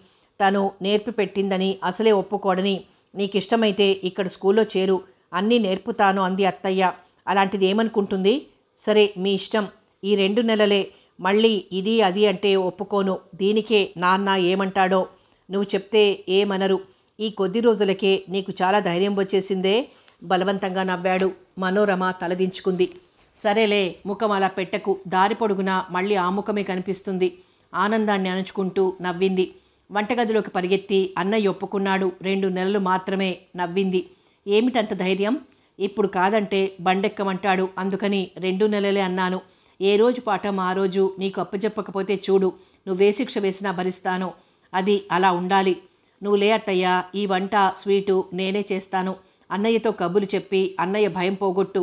తను నేర్పి పెట్టిందని అసలే ఒప్పుకోడని. నీకిష్టమైతే ఇక్కడ స్కూల్లో చేరు, అన్నీ నేర్పుతాను అంది అత్తయ్య. అలాంటిది ఏమనుకుంటుంది? సరే, మీ ఇష్టం. ఈ 2 నెలలే, మళ్ళీ ఇది అది అంటే ఒప్పుకోను. దీనికే నాన్న ఏమంటాడో. నువ్వు చెప్తే ఏమనరు. ఈ కొద్ది రోజులకే నీకు చాలా ధైర్యం వచ్చేసిందే. బలవంతంగా నవ్వాడు. మనోరమ తలదించుకుంది. సరేలే, ముఖం అలా పెట్టకు, దారి పొడుగునా మళ్ళీ ఆ ముఖమే కనిపిస్తుంది. ఆనందాన్ని అణుచుకుంటూ నవ్వింది. వంటగదిలోకి పరిగెత్తి అన్నయ్య ఒప్పుకున్నాడు. 2 నెలలు మాత్రమే. నవ్వింది. ఏమిటంత ధైర్యం? ఇప్పుడు కాదంటే బండెక్కమంటాడు, అందుకని 2 నెలలే అన్నాను. ఏ రోజు పాఠం ఆ రోజు. నీకు అప్పచెప్పకపోతే చూడు, నువ్వే శిక్ష వేసినా భరిస్తాను. అది అలా ఉండాలి. నువ్వు లే అత్తయ్య, ఈ వంట స్వీటు నేనే చేస్తాను. అన్నయ్యతో కబులు చెప్పి అన్నయ్య భయం పోగొట్టు.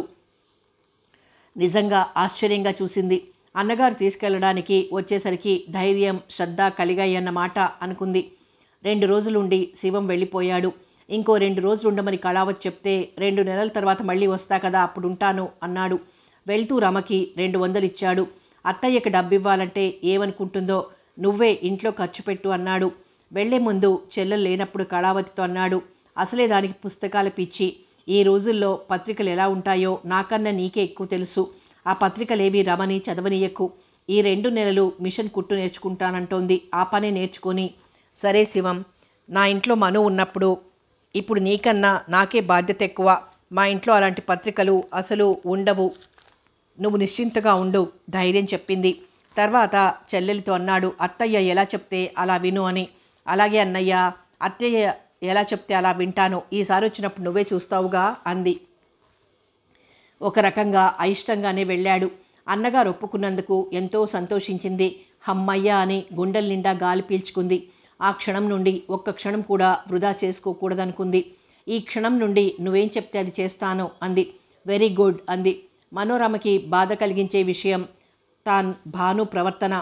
నిజంగా ఆశ్చర్యంగా చూసింది. అన్నగారు తీసుకెళ్లడానికి వచ్చేసరికి ధైర్యం, శ్రద్ధ కలిగాయన్నమాట అనుకుంది. 2 రోజులుండి శివం వెళ్ళిపోయాడు. ఇంకో 2 రోజులు ఉండమని కళావతి చెప్తే 2 నెలల తర్వాత మళ్ళీ వస్తా కదా, అప్పుడుంటాను అన్నాడు. వెళ్తూ రమకి 200 ఇచ్చాడు. అత్తయ్యకి డబ్బివ్వాలంటే ఏమనుకుంటుందో, నువ్వే ఇంట్లో ఖర్చు పెట్టు అన్నాడు. వెళ్లే ముందు చెల్లెలు లేనప్పుడు కళావతితో అన్నాడు, అసలే దానికి పుస్తకాల పిచ్చి. ఈ రోజుల్లో పత్రికలు ఎలా ఉంటాయో నాకన్నా నీకే ఎక్కువ తెలుసు. ఆ పత్రికలేవి రమని చదవనీయకు. ఈ 2 నెలలు మిషన్ కుట్టు నేర్చుకుంటానంటోంది. ఆ పనే నేర్చుకొని. సరే శివం, నా ఇంట్లో మను ఉన్నప్పుడు ఇప్పుడు నీకన్నా నాకే బాధ్యత ఎక్కువ. మా ఇంట్లో అలాంటి పత్రికలు అసలు ఉండవు. నువ్వు నిశ్చింతగా ఉండు, ధైర్యం చెప్పింది. తర్వాత చెల్లెలితో అన్నాడు, అత్తయ్య ఎలా చెప్తే అలా విను అని. అలాగే అన్నయ్య, అత్తయ్య ఎలా చెప్తే అలా వింటాను. ఈసారి వచ్చినప్పుడు నువ్వే చూస్తావుగా అంది. ఒక రకంగా అయిష్టంగానే వెళ్ళాడు. అన్నగారు ఒప్పుకున్నందుకు ఎంతో సంతోషించింది. హమ్మయ్య అని గుండెల నిండా గాలి పీల్చుకుంది. ఆ క్షణం నుండి ఒక్క క్షణం కూడా వృధా చేసుకోకూడదనుకుంది. ఈ క్షణం నుండి నువ్వేం చెప్తే అది చేస్తాను అంది. వెరీ గుడ్ అంది. మనోరమకి బాధ కలిగించే విషయం భాను ప్రవర్తన.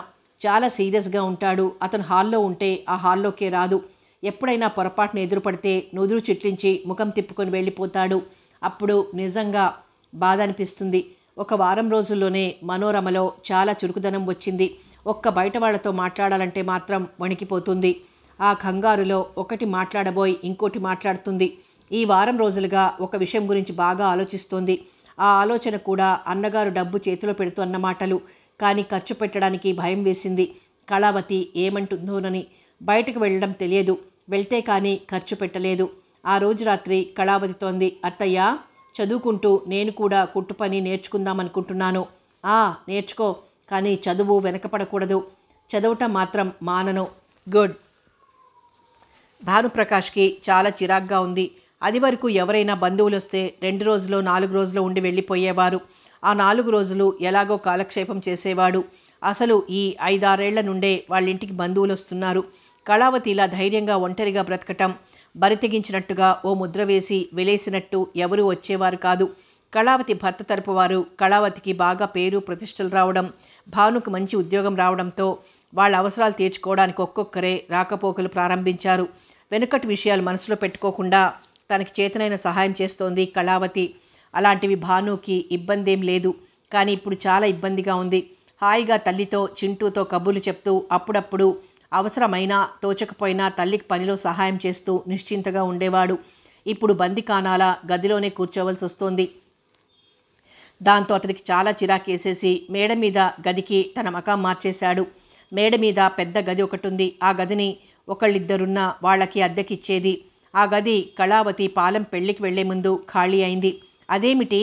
చాలా సీరియస్గా ఉంటాడు. అతను హాల్లో ఉంటే ఆ హాల్లోకే రాదు. ఎప్పుడైనా పొరపాటున ఎదురుపడితే నుదురు చిట్లించి ముఖం తిప్పుకొని వెళ్ళిపోతాడు. అప్పుడు నిజంగా బాధ అనిపిస్తుంది. ఒక వారం రోజుల్లోనే మనోరమలో చాలా చురుకుదనం వచ్చింది. ఒక్క బయట వాళ్లతో మాట్లాడాలంటే మాత్రం వణికిపోతుంది. ఆ కంగారులో ఒకటి మాట్లాడబోయి ఇంకోటి మాట్లాడుతుంది. ఈ వారం రోజులుగా ఒక విషయం గురించి బాగా ఆలోచిస్తోంది. ఆ ఆలోచన కూడా అన్నగారు డబ్బు చేతిలో పెడుతూ అన్న మాటలు. కానీ ఖర్చు పెట్టడానికి భయం వేసింది. కళావతి ఏమంటుందోనని. బయటకు వెళ్ళడం తెలియదు. వెళ్తే కానీ ఖర్చు పెట్టలేదు. ఆ రోజు రాత్రి కళావతితోంది, అత్తయ్య, చదువుకుంటూ నేను కూడా కుట్టు పని నేర్చుకుందామనుకుంటున్నాను. నేర్చుకో, కానీ చదువు వెనకపడకూడదు. చదవటం మాత్రం మానను. గుడ్. భానుప్రకాష్కి చాలా చిరాగ్గా ఉంది. అది వరకు ఎవరైనా బంధువులు వస్తే 2 రోజులో 4 రోజులో ఉండి వెళ్ళిపోయేవారు. ఆ 4 రోజులు ఎలాగో కాలక్షేపం చేసేవాడు. అసలు ఈ 5-6 ఏళ్ల నుండే వాళ్ళింటికి బంధువులు వస్తున్నారు. కళావతి ఇలా ధైర్యంగా ఒంటరిగా బ్రతకటం, బరితెగించినట్టుగా ఓ ముద్ర వేసి వెలేసినట్టు ఎవరూ వచ్చేవారు కాదు. కళావతి భర్త తరపు వారు కళావతికి బాగా పేరు ప్రతిష్టలు రావడం, భానుకు మంచి ఉద్యోగం రావడంతో వాళ్ళ అవసరాలు తీర్చుకోవడానికి ఒక్కొక్కరే రాకపోకలు ప్రారంభించారు. వెనుకటి విషయాలు మనసులో పెట్టుకోకుండా తనకి చేతనైన సహాయం చేస్తోంది కళావతి. అలాంటివి భానుకి ఇబ్బందేం లేదు. కానీ ఇప్పుడు చాలా ఇబ్బందిగా ఉంది. హాయిగా తల్లితో చింటూతో కబుర్లు చెప్తూ అప్పుడప్పుడు అవసరమైనా తోచకపోయినా తల్లికి పనిలో సహాయం చేస్తూ నిశ్చింతగా ఉండేవాడు. ఇప్పుడు బందికానాల గదిలోనే కూర్చోవలసి వస్తోంది. దాంతో అతనికి చాలా చిరాకేసేసి మేడ మీద గదికి తన మకాం మార్చేశాడు. మేడ మీద పెద్ద గది ఒకటి ఉంది. ఆ గదిని ఒకళ్ళిద్దరున్న వాళ్ళకి అద్దెకిచ్చేది. ఆ గది కళావతి పాలెం పెళ్లికి వెళ్లే ముందు ఖాళీ అయింది. అదేమిటి?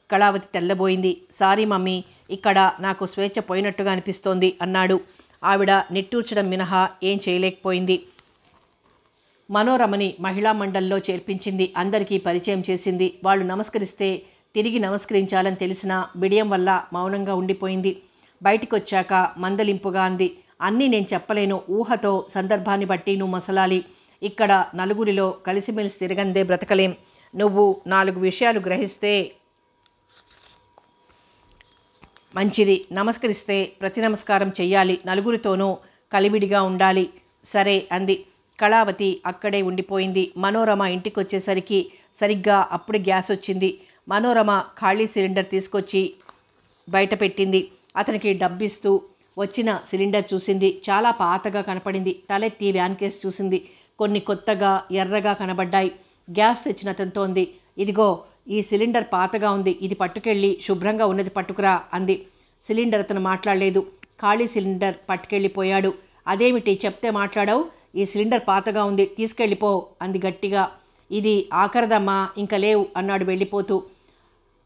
కళావతి తెల్లబోయింది. సారీ మమ్మీ, ఇక్కడ నాకు స్వేచ్ఛ పోయినట్టుగా అనిపిస్తోంది అన్నాడు. ఆవిడ నిట్టూర్చడం మినహా ఏం చేయలేకపోయింది. మనోరమని మహిళా మండలిలో చేర్పించింది. అందరికీ పరిచయం చేసింది. వాళ్ళు నమస్కరిస్తే తిరిగి నమస్కరించాలని తెలిసినా బిడియం వల్ల మౌనంగా ఉండిపోయింది. బయటికొచ్చాక మందలింపుగా అంది, అన్నీ నేను చెప్పలేను. ఊహతో సందర్భాన్ని బట్టి నువ్వు మసలాలి. ఇక్కడ నలుగురిలో కలిసిమెలిసి తిరగందే బ్రతకలేం. నువ్వు 4 విషయాలు గ్రహిస్తే మంచిది. నమస్కరిస్తే ప్రతి నమస్కారం చెయ్యాలి. నలుగురితోనూ కలివిడిగా ఉండాలి. సరే అంది. కళావతి అక్కడే ఉండిపోయింది. మనోరమ ఇంటికొచ్చేసరికి సరిగ్గా అప్పుడే గ్యాస్ వచ్చింది. మనోరమ ఖాళీ సిలిండర్ తీసుకొచ్చి బయట పెట్టింది. అతనికి డబ్బిస్తూ వచ్చిన సిలిండర్ చూసింది. చాలా పాతగా కనపడింది. తలెత్తి వ్యాన్ కేసు చూసింది. కొన్ని కొత్తగా ఎర్రగా కనబడ్డాయి. గ్యాస్ తెచ్చిన అతనితో ఉంది, ఇదిగో ఈ సిలిండర్ పాతగా ఉంది, ఇది పట్టుకెళ్ళి శుభ్రంగా ఉన్నది పట్టుకురా అంది. సిలిండర్ అతను మాట్లాడలేదు. ఖాళీ సిలిండర్ పట్టుకెళ్ళిపోయాడు. అదేమిటి చెప్తే మాట్లాడావు? ఈ సిలిండర్ పాతగా ఉంది, తీసుకెళ్ళిపో అంది గట్టిగా. ఇది ఆఖరదమ్మా, ఇంక లేవు అన్నాడు వెళ్ళిపోతూ.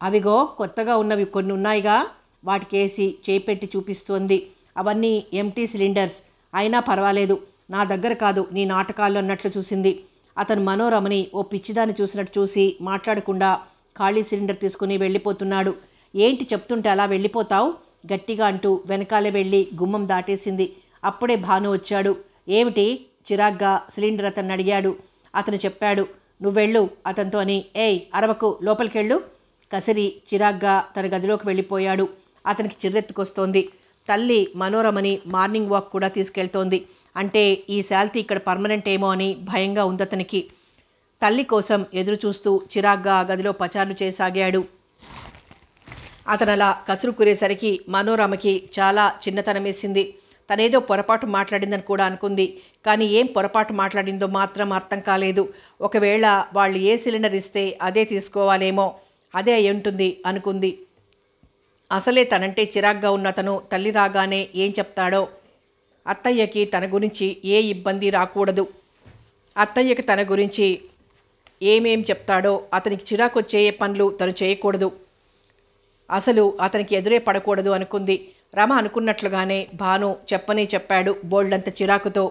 అవిగో కొత్తగా ఉన్నవి కొన్ని ఉన్నాయిగా, వాటికేసి చేపెట్టి చూపిస్తోంది. అవన్నీ ఎంటీ సిలిండర్స్. అయినా పర్వాలేదు, నా దగ్గర కాదు, నీ నాటకాల్లో అన్నట్లు చూసింది. అతను మనోరమని ఓ పిచ్చిదాన్ని చూసినట్టు చూసి మాట్లాడకుండా ఖాళీ సిలిండర్ తీసుకుని వెళ్ళిపోతున్నాడు. ఏంటి చెప్తుంటే అలా వెళ్ళిపోతావు గట్టిగా అంటూ వెనకాలే వెళ్ళి గుమ్మం దాటేసింది. అప్పుడే భాను వచ్చాడు. ఏమిటి చిరాగ్గా సిలిండర్ అతన్ని అడిగాడు. అతను చెప్పాడు, నువ్వెళ్ళు అతనితో అని. ఏయ్ అరవకు, లోపలికెళ్ళు. కసిరి చిరాగ్గా తన గదిలోకి వెళ్ళిపోయాడు. అతనికి చిర్రెత్తుకొస్తోంది. తల్లి మనోరమని మార్నింగ్ వాక్ కూడా తీసుకెళ్తోంది. అంటే ఈ శాల్తీ ఇక్కడ పర్మనెంట్ ఏమో అని భయంగా ఉందతనికి. తల్లి కోసం ఎదురు చూస్తూ చిరాగ్గా ఆ గదిలో పచారులు చేయసాగాడు. అతనలా కసురు కురేసరికి మనోరమకి చాలా చిన్నతనం వేసింది. తనేదో పొరపాటు మాట్లాడిందని కూడా అనుకుంది. కానీ ఏం పొరపాటు మాట్లాడిందో మాత్రం అర్థం కాలేదు. ఒకవేళ వాళ్ళు ఏ సిలిండర్ ఇస్తే అదే తీసుకోవాలేమో, అదే అయి ఉంటుంది అనుకుంది. అసలే తనంటే చిరాగ్గా ఉన్న తను తల్లి రాగానే ఏం చెప్తాడో. అత్తయ్యకి తన గురించి ఏ ఇబ్బంది రాకూడదు. అత్తయ్యకి తన గురించి ఏమేం చెప్తాడో, అతనికి చిరాకొచ్చే పనులు తను చేయకూడదు. అసలు అతనికి ఎదురే పడకూడదు అనుకుంది. రమ అనుకున్నట్లుగానే భాను చెప్పాడు బోల్డంత చిరాకుతో.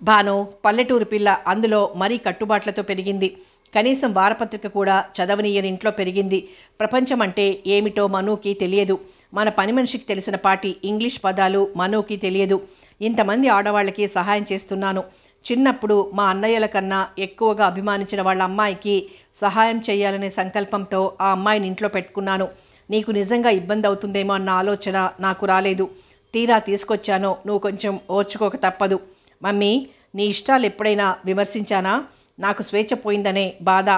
భాను పల్లెటూరు పిల్ల, అందులో మరీ కట్టుబాట్లతో పెరిగింది. కనీసం వారపత్రిక కూడా చదవనీయని ఇంట్లో పెరిగింది. ప్రపంచం అంటే ఏమిటో మనుకి తెలియదు. మన పని మనిషికి తెలిసిన పాటి ఇంగ్లీష్ పదాలు మనుకి తెలియదు. ఇంతమంది ఆడవాళ్ళకి సహాయం చేస్తున్నాను. చిన్నప్పుడు మా అన్నయ్యల కన్నా ఎక్కువగా అభిమానించిన వాళ్ళ అమ్మాయికి సహాయం చేయాలనే సంకల్పంతో ఆ అమ్మాయిని ఇంట్లో పెట్టుకున్నాను. నీకు నిజంగా ఇబ్బంది అవుతుందేమో అన్న ఆలోచన నాకు రాలేదు. తీరా తీసుకొచ్చానో నువ్వు కొంచెం ఓర్చుకోక తప్పదు. మమ్మీ, నీ ఇష్టాలు ఎప్పుడైనా విమర్శించానా? నాకు స్వేచ్ఛ పోయిందనే బాధ.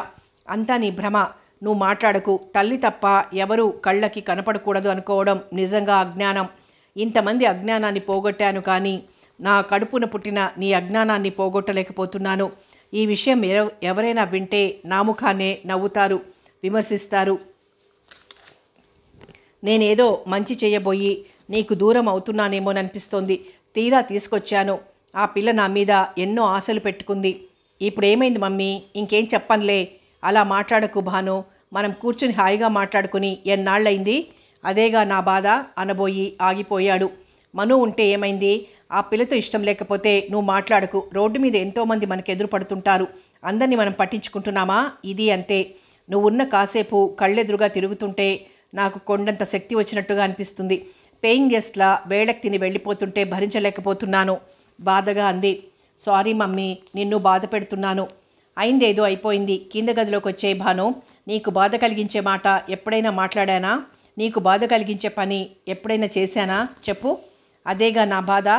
అంతా నీ భ్రమ. నువ్వు మాట్లాడకు. తల్లి తప్ప ఎవరూ కళ్ళకి కనపడకూడదు అనుకోవడం నిజంగా అజ్ఞానం. ఇంతమంది అజ్ఞానాన్ని పోగొట్టాను, కానీ నా కడుపున పుట్టిన నీ అజ్ఞానాన్ని పోగొట్టలేకపోతున్నాను. ఈ విషయం ఎవరైనా వింటే నా ముఖాన్నే నవ్వుతారు, విమర్శిస్తారు. నేనేదో మంచి చేయబోయి నీకు దూరం అవుతున్నానేమోననిపిస్తోంది. తీరా తీసుకొచ్చాను. ఆ పిల్ల నా మీద ఎన్నో ఆశలు పెట్టుకుంది. ఇప్పుడేమైంది మమ్మీ? ఇంకేం చెప్పనులే. అలా మాట్లాడకు భాను. మనం కూర్చుని హాయిగా మాట్లాడుకుని ఎన్నాళ్ళయింది? అదేగా నా బాధ అనబోయి ఆగిపోయాడు. మను ఉంటే ఏమైంది? ఆ పిల్లతో ఇష్టం లేకపోతే నువ్వు మాట్లాడకు. రోడ్డు మీద ఎంతోమంది మనకు ఎదురు పడుతుంటారు. అందరినీ మనం పట్టించుకుంటున్నామా? ఇది అంతే. నువ్వున్న కాసేపు కళ్ళెదురుగా తిరుగుతుంటే నాకు కొండంత శక్తి వచ్చినట్టుగా అనిపిస్తుంది. పేయింగ్ గెస్ట్లా వేళకి తిని వెళ్ళిపోతుంటే భరించలేకపోతున్నాను బాధగా అంది. సారీ మమ్మీ, నిన్ను బాధ పెడుతున్నాను. అయిందేదో అయిపోయింది. కింద గదిలోకి వచ్చే భాను. నీకు బాధ కలిగించే మాట ఎప్పుడైనా మాట్లాడానా? నీకు బాధ కలిగించే పని ఎప్పుడైనా చేశానా? చెప్పు. అదేగా నా బాధ.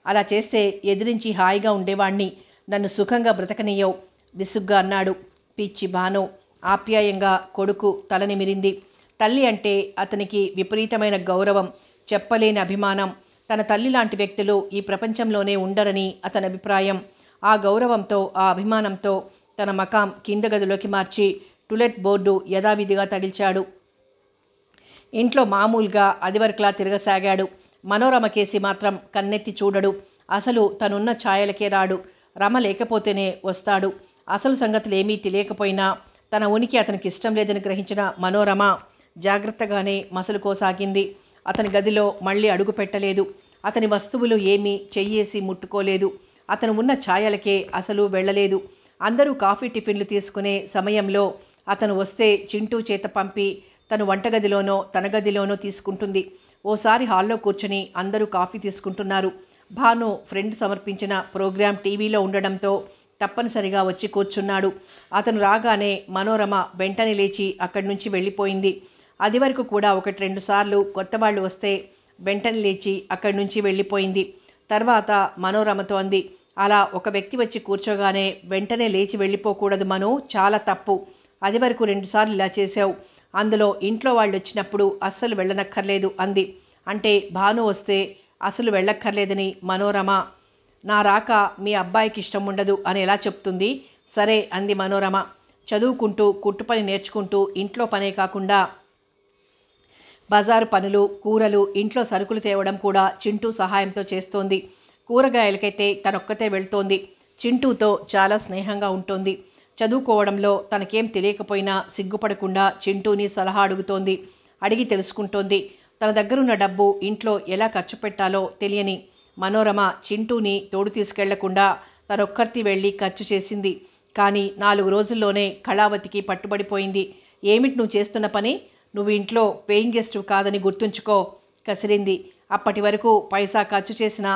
అలా చేస్తే ఎదిరించి హాయిగా ఉండేవాణ్ణి. నన్ను సుఖంగా బ్రతకనీయవు విసుగ్గా అన్నాడు. పిచ్చి భాను. ఆప్యాయంగా కొడుకు తల నిమిరింది. తల్లి అంటే అతనికి విపరీతమైన గౌరవం, చెప్పలేని అభిమానం. తన తల్లి లాంటి వ్యక్తులు ఈ ప్రపంచంలోనే ఉండరని అతని అభిప్రాయం. ఆ గౌరవంతో, ఆ అభిమానంతో తన మకాం కింద గదిలోకి మార్చి టులెట్ బోర్డు యథావిధిగా తగిల్చాడు. ఇంట్లో మామూలుగా అదివరకులా తిరగసాగాడు. మనోరమ కేసి మాత్రం కన్నెత్తి చూడడు. అసలు తనున్న ఛాయలకే రాడు. రమ లేకపోతేనే వస్తాడు. అసలు సంగతులేమీ తెలియకపోయినా తన ఉనికి అతనికి ఇష్టం లేదని గ్రహించిన మనోరమ జాగ్రత్తగానే మసలుకోసాగింది. అతని గదిలో మళ్ళీ అడుగు పెట్టలేదు. అతని వస్తువులు ఏమీ చెయ్యేసి ముట్టుకోలేదు. అతను ఉన్న ఛాయలకే అసలు వెళ్ళలేదు. అందరూ కాఫీ టిఫిన్లు తీసుకునే సమయంలో అతను వస్తే చింటూ చేత పంపి తను వంటగదిలోనో తన గదిలోనో తీసుకుంటుంది. ఓసారి హాల్లో కూర్చుని అందరూ కాఫీ తీసుకుంటున్నారు. భాను ఫ్రెండ్ సమర్పించిన ప్రోగ్రాం టీవీలో ఉండడంతో తప్పనిసరిగా వచ్చి కూర్చున్నాడు. అతను రాగానే మనోరమ వెంటనే లేచి అక్కడి నుంచి వెళ్ళిపోయింది. అది వరకు కూడా 1-2 సార్లు కొత్త వాళ్ళు వస్తే వెంటనే లేచి అక్కడి నుంచి వెళ్ళిపోయింది. తర్వాత మనోరమతో అంది, అలా ఒక వ్యక్తి వచ్చి కూర్చోగానే వెంటనే లేచి వెళ్ళిపోకూడదు మను, చాలా తప్పు. అది వరకు 2 సార్లు ఇలా చేసావు. అందులో ఇంట్లో వాళ్ళు వచ్చినప్పుడు అస్సలు వెళ్ళనక్కర్లేదు అంది. అంటే భాను వస్తే అసలు వెళ్ళక్కర్లేదని మనోరమ. నా రాక మీ అబ్బాయికి ఇష్టం ఉండదు అని ఎలా చెప్తుంది? సరే అంది మనోరమ. చదువుకుంటూ కుట్టు పని నేర్చుకుంటూ ఇంట్లో పనే కాకుండా బజారు పనులు, కూరలు, ఇంట్లో సరుకులు తేవడం కూడా చింటూ సహాయంతో చేస్తోంది. కూరగాయలకైతే తనొక్కతే వెళ్తోంది. చింటూతో చాలా స్నేహంగా ఉంటుంది. చదువుకోవడంలో తనకేం తెలియకపోయినా సిగ్గుపడకుండా చింటూని సలహా అడుగుతోంది. అడిగి తెలుసుకుంటోంది. తన దగ్గరున్న డబ్బు ఇంట్లో ఎలా ఖర్చు పెట్టాలో తెలియని మనోరమ చింటూని తోడు తీసుకెళ్లకుండా తనొక్కర్తి వెళ్ళి ఖర్చు చేసింది. కానీ 4 రోజుల్లోనే కళావతికి పట్టుబడిపోయింది. ఏమిటి నువ్వు చేస్తున్న పని? నువ్వు ఇంట్లో పేయింగ్ గెస్ట్ కాదని గుర్తుంచుకో కసిరింది. అప్పటి వరకు పైసా ఖర్చు చేసిన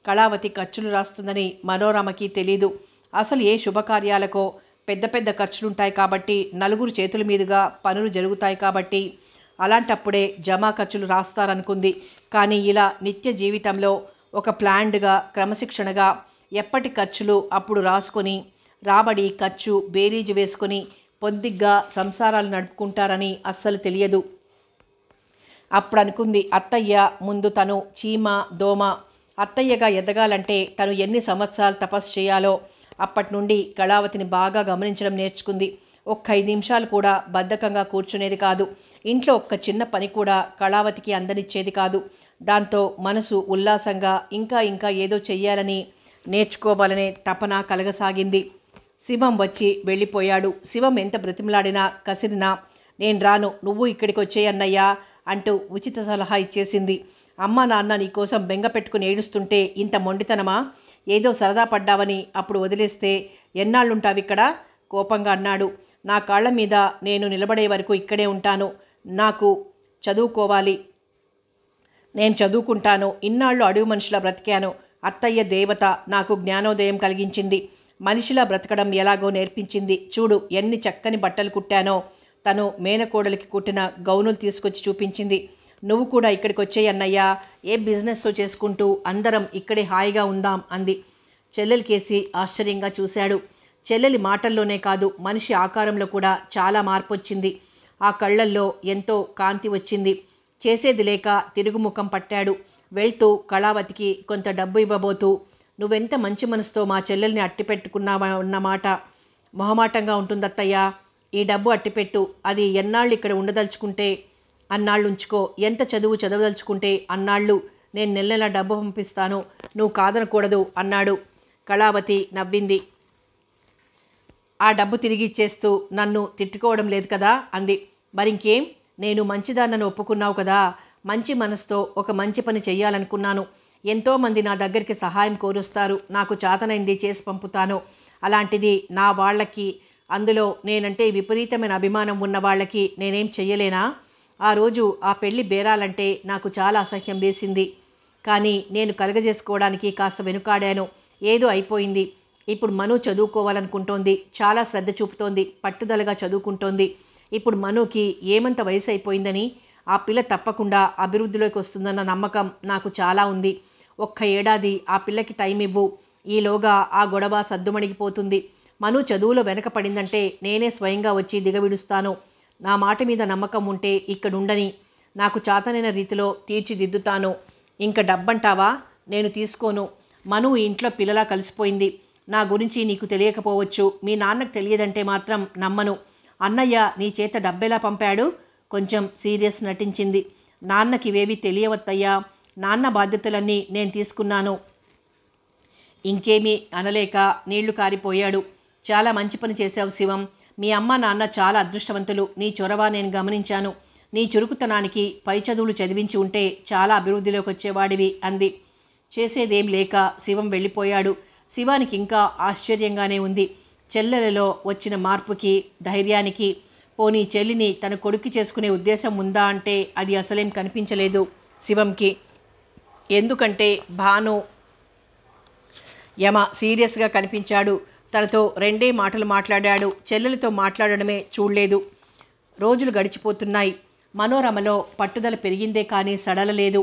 కళావతి ఖర్చులు రాస్తుందని మనోరమకి తెలీదు. అసలు ఏ శుభకార్యాలకో పెద్ద పెద్ద ఖర్చులుంటాయి కాబట్టి, నలుగురు చేతుల మీదుగా పనులు జరుగుతాయి కాబట్టి అలాంటప్పుడే జమా ఖర్చులు రాస్తారనుకుంది. కానీ ఇలా నిత్య జీవితంలో ఒక ప్లాన్డ్గా, క్రమశిక్షణగా ఎప్పటి ఖర్చులు అప్పుడు రాసుకొని రాబడి ఖర్చు బేరీజు వేసుకొని పొద్దిగ్గా సంసారాలు నడుపుకుంటారని అస్సలు తెలియదు. అప్పుడు అనుకుంది, అత్తయ్య ముందు తను చీమ దోమ. అత్తయ్యగా ఎదగాలంటే తను ఎన్ని సంవత్సరాలు తపస్సు చేయాలో. అప్పటి నుండి కళావతిని బాగా గమనించడం నేర్చుకుంది. ఒక్క 5 నిమిషాలు కూడా బద్ధకంగా కూర్చునేది కాదు. ఇంట్లో ఒక్క చిన్న పని కూడా కళావతికి అందనిచ్చేది కాదు. దాంతో మనసు ఉల్లాసంగా ఇంకా ఇంకా ఏదో చెయ్యాలని, నేర్చుకోవాలనే తపన కలగసాగింది. శివం వచ్చి వెళ్ళిపోయాడు. శివం ఎంత బ్రతిమలాడినా కసిరినా నేను రాను, నువ్వు ఇక్కడికి వచ్చేయన్నయ్యా అంటూ ఉచిత సలహా ఇచ్చేసింది. అమ్మ నాన్న నీకోసం బెంగ పెట్టుకుని ఏడుస్తుంటే ఇంత మొండితనమా? ఏదో సరదా పడ్డావని అప్పుడు వదిలేస్తే ఎన్నాళ్ళుంటావిక్కడ? కోపంగా అన్నాడు. నా కాళ్ల మీద నేను నిలబడే వరకు ఇక్కడే ఉంటాను. నాకు చదువుకోవాలి, నేను చదువుకుంటాను. ఇన్నాళ్ళు అడవి మనిషిలా బ్రతికాను. అత్తయ్య దేవత నాకు జ్ఞానోదయం కలిగించింది. మనిషిలా బ్రతకడం ఎలాగో నేర్పించింది. చూడు ఎన్ని చక్కని బట్టలు కుట్టానో. తను మేనకోడలికి కుట్టిన గౌనులు తీసుకొచ్చి చూపించింది. నువ్వు కూడా ఇక్కడికి వచ్చేయి అన్నయ్యా, ఏ బిజినెస్ చేసుకుంటూ అందరం ఇక్కడే హాయిగా ఉందాం అంది. చెల్లెలికేసి ఆశ్చర్యంగా చూశాడు. చెల్లెలి మాటల్లోనే కాదు, మనిషి ఆకారంలో కూడా చాలా మార్పు వచ్చింది. ఆ కళ్ళల్లో ఎంతో కాంతి వచ్చింది. చేసేది లేక తిరుగుముఖం పట్టాడు. వెళ్తూ కళావతికి కొంత డబ్బు ఇవ్వబోతూ, నువ్వెంత మంచి మనసుతో మా చెల్లెల్ని అట్టిపెట్టుకున్నావా అన్నమాట మొహమాటంగా ఉంటుందత్తయ్యా. ఈ డబ్బు అట్టిపెట్టు. అది ఎన్నాళ్ళు ఇక్కడ ఉండదలుచుకుంటే అన్నాళ్ళు ఉంచుకో. ఎంత చదువు చదవదలుచుకుంటే అన్నాళ్ళు నేను నెల డబ్బు పంపిస్తాను. నువ్వు కాదనకూడదు అన్నాడు. కళావతి నవ్వింది. ఆ డబ్బు తిరిగి ఇచ్చేస్తూ నన్ను తిట్టుకోవడం లేదు కదా అంది. మరింకేం, నేను మంచిదాన్నని ఒప్పుకున్నావు కదా. మంచి మనసుతో ఒక మంచి పని చెయ్యాలనుకున్నాను. ఎంతోమంది నా దగ్గరికి సహాయం కోరుస్తారు. నాకు చాతనైంది చేసి పంపుతాను. అలాంటిది నా వాళ్ళకి, అందులో నేనంటే విపరీతమైన అభిమానం ఉన్న వాళ్ళకి నేనేం చెయ్యలేనా? ఆ రోజు ఆ పెళ్లి బేరాలంటే నాకు చాలా అసహ్యం వేసింది. కానీ నేను కలగజేసుకోవడానికి కాస్త వెనుకాడాను. ఏదో అయిపోయింది. ఇప్పుడు మను చదువుకోవాలనుకుంటోంది. చాలా శ్రద్ధ చూపుతోంది. పట్టుదలగా చదువుకుంటోంది. ఇప్పుడు మనుకి ఏమంత వయసు అయిపోయిందని, ఆ పిల్ల తప్పకుండా అభివృద్ధిలోకి వస్తుందన్న నమ్మకం నాకు చాలా ఉంది. ఒక్క ఏడాది ఆ పిల్లకి టైం ఇవ్వు. ఈలోగా ఆ గొడవ సద్దుమణిగిపోతుంది. మను చదువులో వెనకపడిందంటే నేనే స్వయంగా వచ్చి దిగవిడుస్తాను. నా మాట మీద నమ్మకం ఉంటే ఇక్కడుండని. నాకు చాతనైన రీతిలో తీర్చిదిద్దుతాను. ఇంక డబ్బంటావా? నేను తీసుకోను. మను ఈ ఇంట్లో పిల్లలా కలిసిపోయింది. నా గురించి నీకు తెలియకపోవచ్చు. మీ నాన్నకు తెలియదంటే మాత్రం నమ్మను. అన్నయ్య నీ చేత డబ్బెలా పంపాడు? కొంచెం సీరియస్ నటించింది. నాన్నకి ఇవేవి తెలియవత్తయ్యా. నాన్న బాధ్యతలన్నీ నేను తీసుకున్నాను. ఇంకేమీ అనలేక నీళ్లు కారిపోయాడు. చాలా మంచి పని చేశావు శివం. మీ అమ్మ నాన్న చాలా అదృష్టవంతులు. నీ చొరవ నేను గమనించాను. నీ చురుకుతనానికి పై చదువులు చదివించి ఉంటే చాలా అభివృద్ధిలోకి వచ్చేవాడివి అంది. చేసేదేం లేక శివం వెళ్ళిపోయాడు. శివానికి ఇంకా ఆశ్చర్యంగానే ఉంది. చెల్లెలలో వచ్చిన మార్పుకి, ధైర్యానికి. పోనీ చెల్లిని తన కొడుక్కి చేసుకునే ఉద్దేశం ఉందా అంటే అది అసలేం కనిపించలేదు శివంకి. ఎందుకంటే భాను యమ సీరియస్గా కనిపించాడు. తనతో 2 మాటలు మాట్లాడాడు. చెల్లెలతో మాట్లాడడమే చూడలేదు. రోజులు గడిచిపోతున్నాయి. మనోరమలో పట్టుదల పెరిగిందే కానీ సడలలేదు.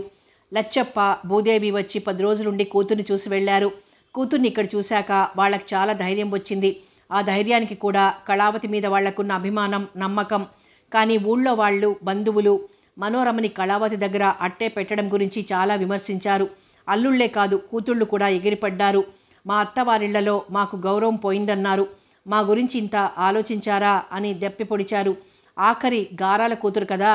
లచ్చప్ప, భూదేవి వచ్చి 10 రోజులుండి కూతుర్ని చూసి వెళ్లారు. కూతుర్ని ఇక్కడ చూశాక వాళ్ళకి చాలా ధైర్యం వచ్చింది. ఆ ధైర్యానికి కూడా కళావతి మీద వాళ్లకున్న అభిమానం, నమ్మకం. కానీ ఊళ్ళో వాళ్ళు, బంధువులు మనోరమని కళావతి దగ్గర అట్టే పెట్టడం గురించి చాలా విమర్శించారు. అల్లుళ్లే కాదు, కూతుళ్ళు కూడా ఎగిరిపడ్డారు. మా అత్తవారిళ్లలో మాకు గౌరవం పోయిందన్నారు. మా గురించి ఇంత ఆలోచించారా అని దెప్పి పొడిచారు. ఆఖరి గారాల కూతురు కదా,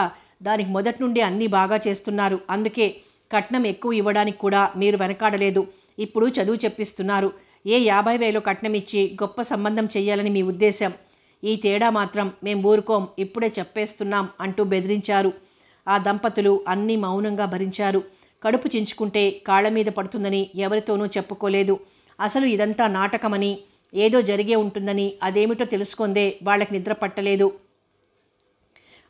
దానికి మొదటి నుండి అన్నీ బాగా చేస్తున్నారు. అందుకే కట్నం ఎక్కువ ఇవ్వడానికి కూడా మీరు వెనకాడలేదు. ఇప్పుడు చదువు చెప్పిస్తున్నారు. ఏ 50,000 కట్నం ఇచ్చి గొప్ప సంబంధం చెయ్యాలని మీ ఉద్దేశం? ఈ తేడా మాత్రం మేం ఊరుకోం, ఇప్పుడే చెప్పేస్తున్నాం అంటూ బెదిరించారు. ఆ దంపతులు అన్నీ మౌనంగా భరించారు. కడుపు చించుకుంటే కాళ్ళ మీద పడుతుందని ఎవరితోనూ చెప్పుకోలేదు. అసలు ఇదంతా నాటకమని, ఏదో జరిగే ఉంటుందని అదేమిటో తెలుసుకుందే వాళ్ళకి నిద్ర పట్టలేదు.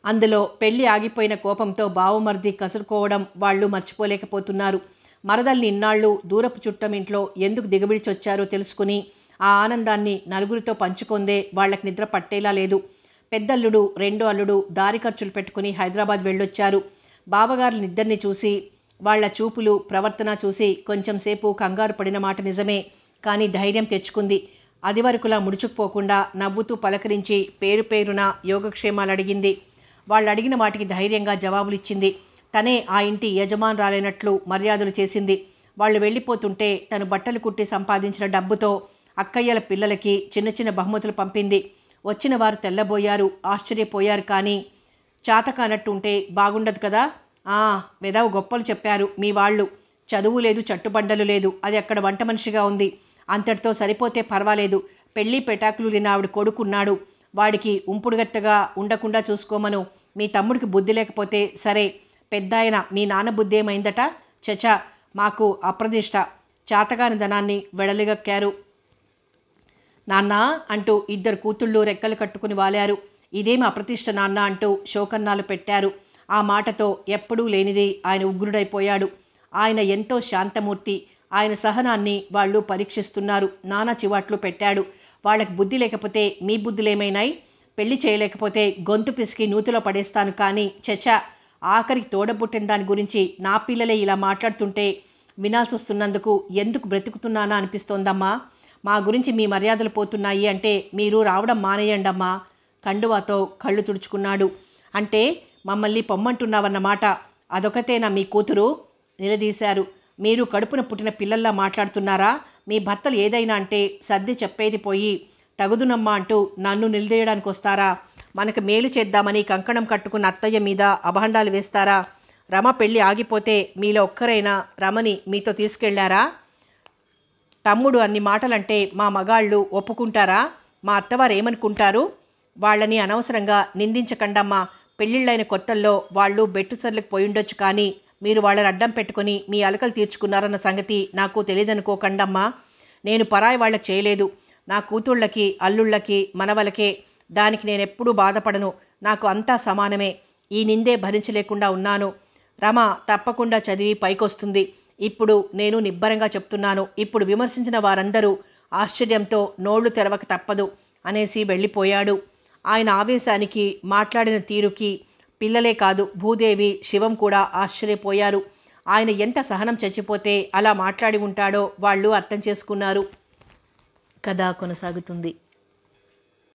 అందులో పెళ్లి ఆగిపోయిన కోపంతో బావమర్ది కసురుకోవడం వాళ్ళు మర్చిపోలేకపోతున్నారు. మరదల్ని ఇన్నాళ్ళు దూరపు చుట్టం ఇంట్లో ఎందుకు దిగబిడిచొచ్చారో తెలుసుకుని ఆ ఆనందాన్ని నలుగురితో పంచుకొందే వాళ్లకు నిద్ర పట్టేలా లేదు. పెద్దల్లుడు, 2 అల్లుడు దారి ఖర్చులు పెట్టుకుని హైదరాబాద్ వెళ్ళొచ్చారు. బావగారులనిద్దరిని చూసి, వాళ్ల చూపులు, ప్రవర్తన చూసి కొంచెం సేపు కంగారు పడిన మాట నిజమే. కానీ ధైర్యం తెచ్చుకుంది. అది వరకులా ముడుచుకుపోకుండా నవ్వుతూ పలకరించి పేరు పేరున యోగక్షేమాలు అడిగింది. వాళ్ళు అడిగిన వాటికి ధైర్యంగా జవాబులిచ్చింది. తనే ఆ ఇంటి యజమానురాలైనట్లు మర్యాదలు చేసింది. వాళ్ళు వెళ్ళిపోతుంటే తను బట్టలు కుట్టి సంపాదించిన డబ్బుతో అక్కయ్యల పిల్లలకి చిన్న చిన్న బహుమతులు పంపింది. వచ్చిన వారు తెల్లబోయారు, ఆశ్చర్యపోయారు. కానీ చాతకానట్టు ఉంటే బాగుండదు కదా. వెదవు గొప్పలు చెప్పారు మీ వాళ్ళు. చదువు లేదు, చట్టుబండలు లేదు, అది అక్కడ వంట మనిషిగా ఉంది. అంతటితో సరిపోతే పర్వాలేదు. పెళ్లి పెటాకులు లేని ఆవిడ కొడుకున్నాడు. వాడికి ఉంపుడుగత్తగా ఉండకుండా చూసుకోమను. మీ తమ్ముడికి బుద్ధి లేకపోతే సరే, పెద్దాయన మీ నాన్న బుద్ధి ఏమైందట? చచా, మాకు అప్రదిష్ట. చాతగాని ధనాన్ని వెడలిగక్కారు. నాన్న అంటూ 2 కూతుళ్ళు రెక్కలు కట్టుకుని వాలారు. ఇదేమి అప్రతిష్ట నాన్న అంటూ శోకన్నాలు పెట్టారు. ఆ మాటతో ఎప్పుడూ లేనిది ఆయన ఉగ్రుడైపోయాడు. ఆయన ఎంతో శాంతమూర్తి. ఆయన సహనాన్ని వాళ్ళు పరీక్షిస్తున్నారు. నానా చివాట్లు పెట్టాడు. వాళ్ళకి బుద్ధి లేకపోతే మీ బుద్ధులేమైనాయి? పెళ్లి చేయలేకపోతే గొంతు పిసికి నూతిలో పడేస్తాను. కానీ చచా, ఆఖరికి తోడబుట్టిన దాని గురించి నా పిల్లలే ఇలా మాట్లాడుతుంటే వినాల్సి వస్తున్నందుకు ఎందుకు బ్రతుకుతున్నానా అనిపిస్తోందమ్మా. మా గురించి మీ మర్యాదలు పోతున్నాయి అంటే మీరు రావడం మానేయండమ్మా. కండువాతో కళ్ళు తుడుచుకున్నాడు. అంటే మమ్మల్ని పొమ్మంటున్నావన్నమాట. అదొకతేనా మీ కూతురు? నిలదీశారు. మీరు కడుపున పుట్టిన పిల్లల్లా మాట్లాడుతున్నారా? మీ భర్తలు ఏదైనా అంటే సర్ది చెప్పేది పోయి తగుదునమ్మా అంటూ నన్ను నిలదీయడానికి వస్తారా? మనకు మేలు చేద్దామని కంకణం కట్టుకున్న అత్తయ్య మీద అభాండాలు వేస్తారా? రమ పెళ్ళి ఆగిపోతే మీలో ఒక్కరైనా రమని మీతో తీసుకెళ్లారా? తమ్ముడు అన్ని మాటలంటే మా మగాళ్ళు ఒప్పుకుంటారా? మా అత్తవారు ఏమనుకుంటారు? వాళ్ళని అనవసరంగా నిందించకండమ్మా. పెళ్ళిళ్ళైన కొత్తల్లో వాళ్ళు బెట్టుసర్లకు పోయిండొచ్చు. కానీ మీరు వాళ్ళని అడ్డం పెట్టుకుని మీ అలకలు తీర్చుకున్నారన్న సంగతి నాకు తెలియదనుకోకండమ్మా. నేను పరాయి వాళ్ళకి చేయలేదు. నా కూతుళ్ళకి, అల్లుళ్ళకి, మనవలకే. దానికి నేనెప్పుడూ బాధపడను. నాకు అంతా సమానమే. ఈ నిందే భరించలేకుండా ఉన్నాను. రమ తప్పకుండా చదివి పైకొస్తుంది. ఇప్పుడు నేను నిబ్బరంగా చెప్తున్నాను. ఇప్పుడు విమర్శించిన వారందరూ ఆశ్చర్యంతో నోళ్లు తెరవక తప్పదు అనేసి వెళ్ళిపోయాడు. ఆయన ఆవేశానికి, మాట్లాడిన తీరుకి పిల్లలే కాదు భూదేవి, శివం కూడా ఆశ్చర్యపోయారు. ఆయన ఎంత సహనం చచ్చిపోతే అలా మాట్లాడి ఉంటాడో వాళ్ళు అర్థం చేసుకున్నారు. కథ కొనసాగుతుంది.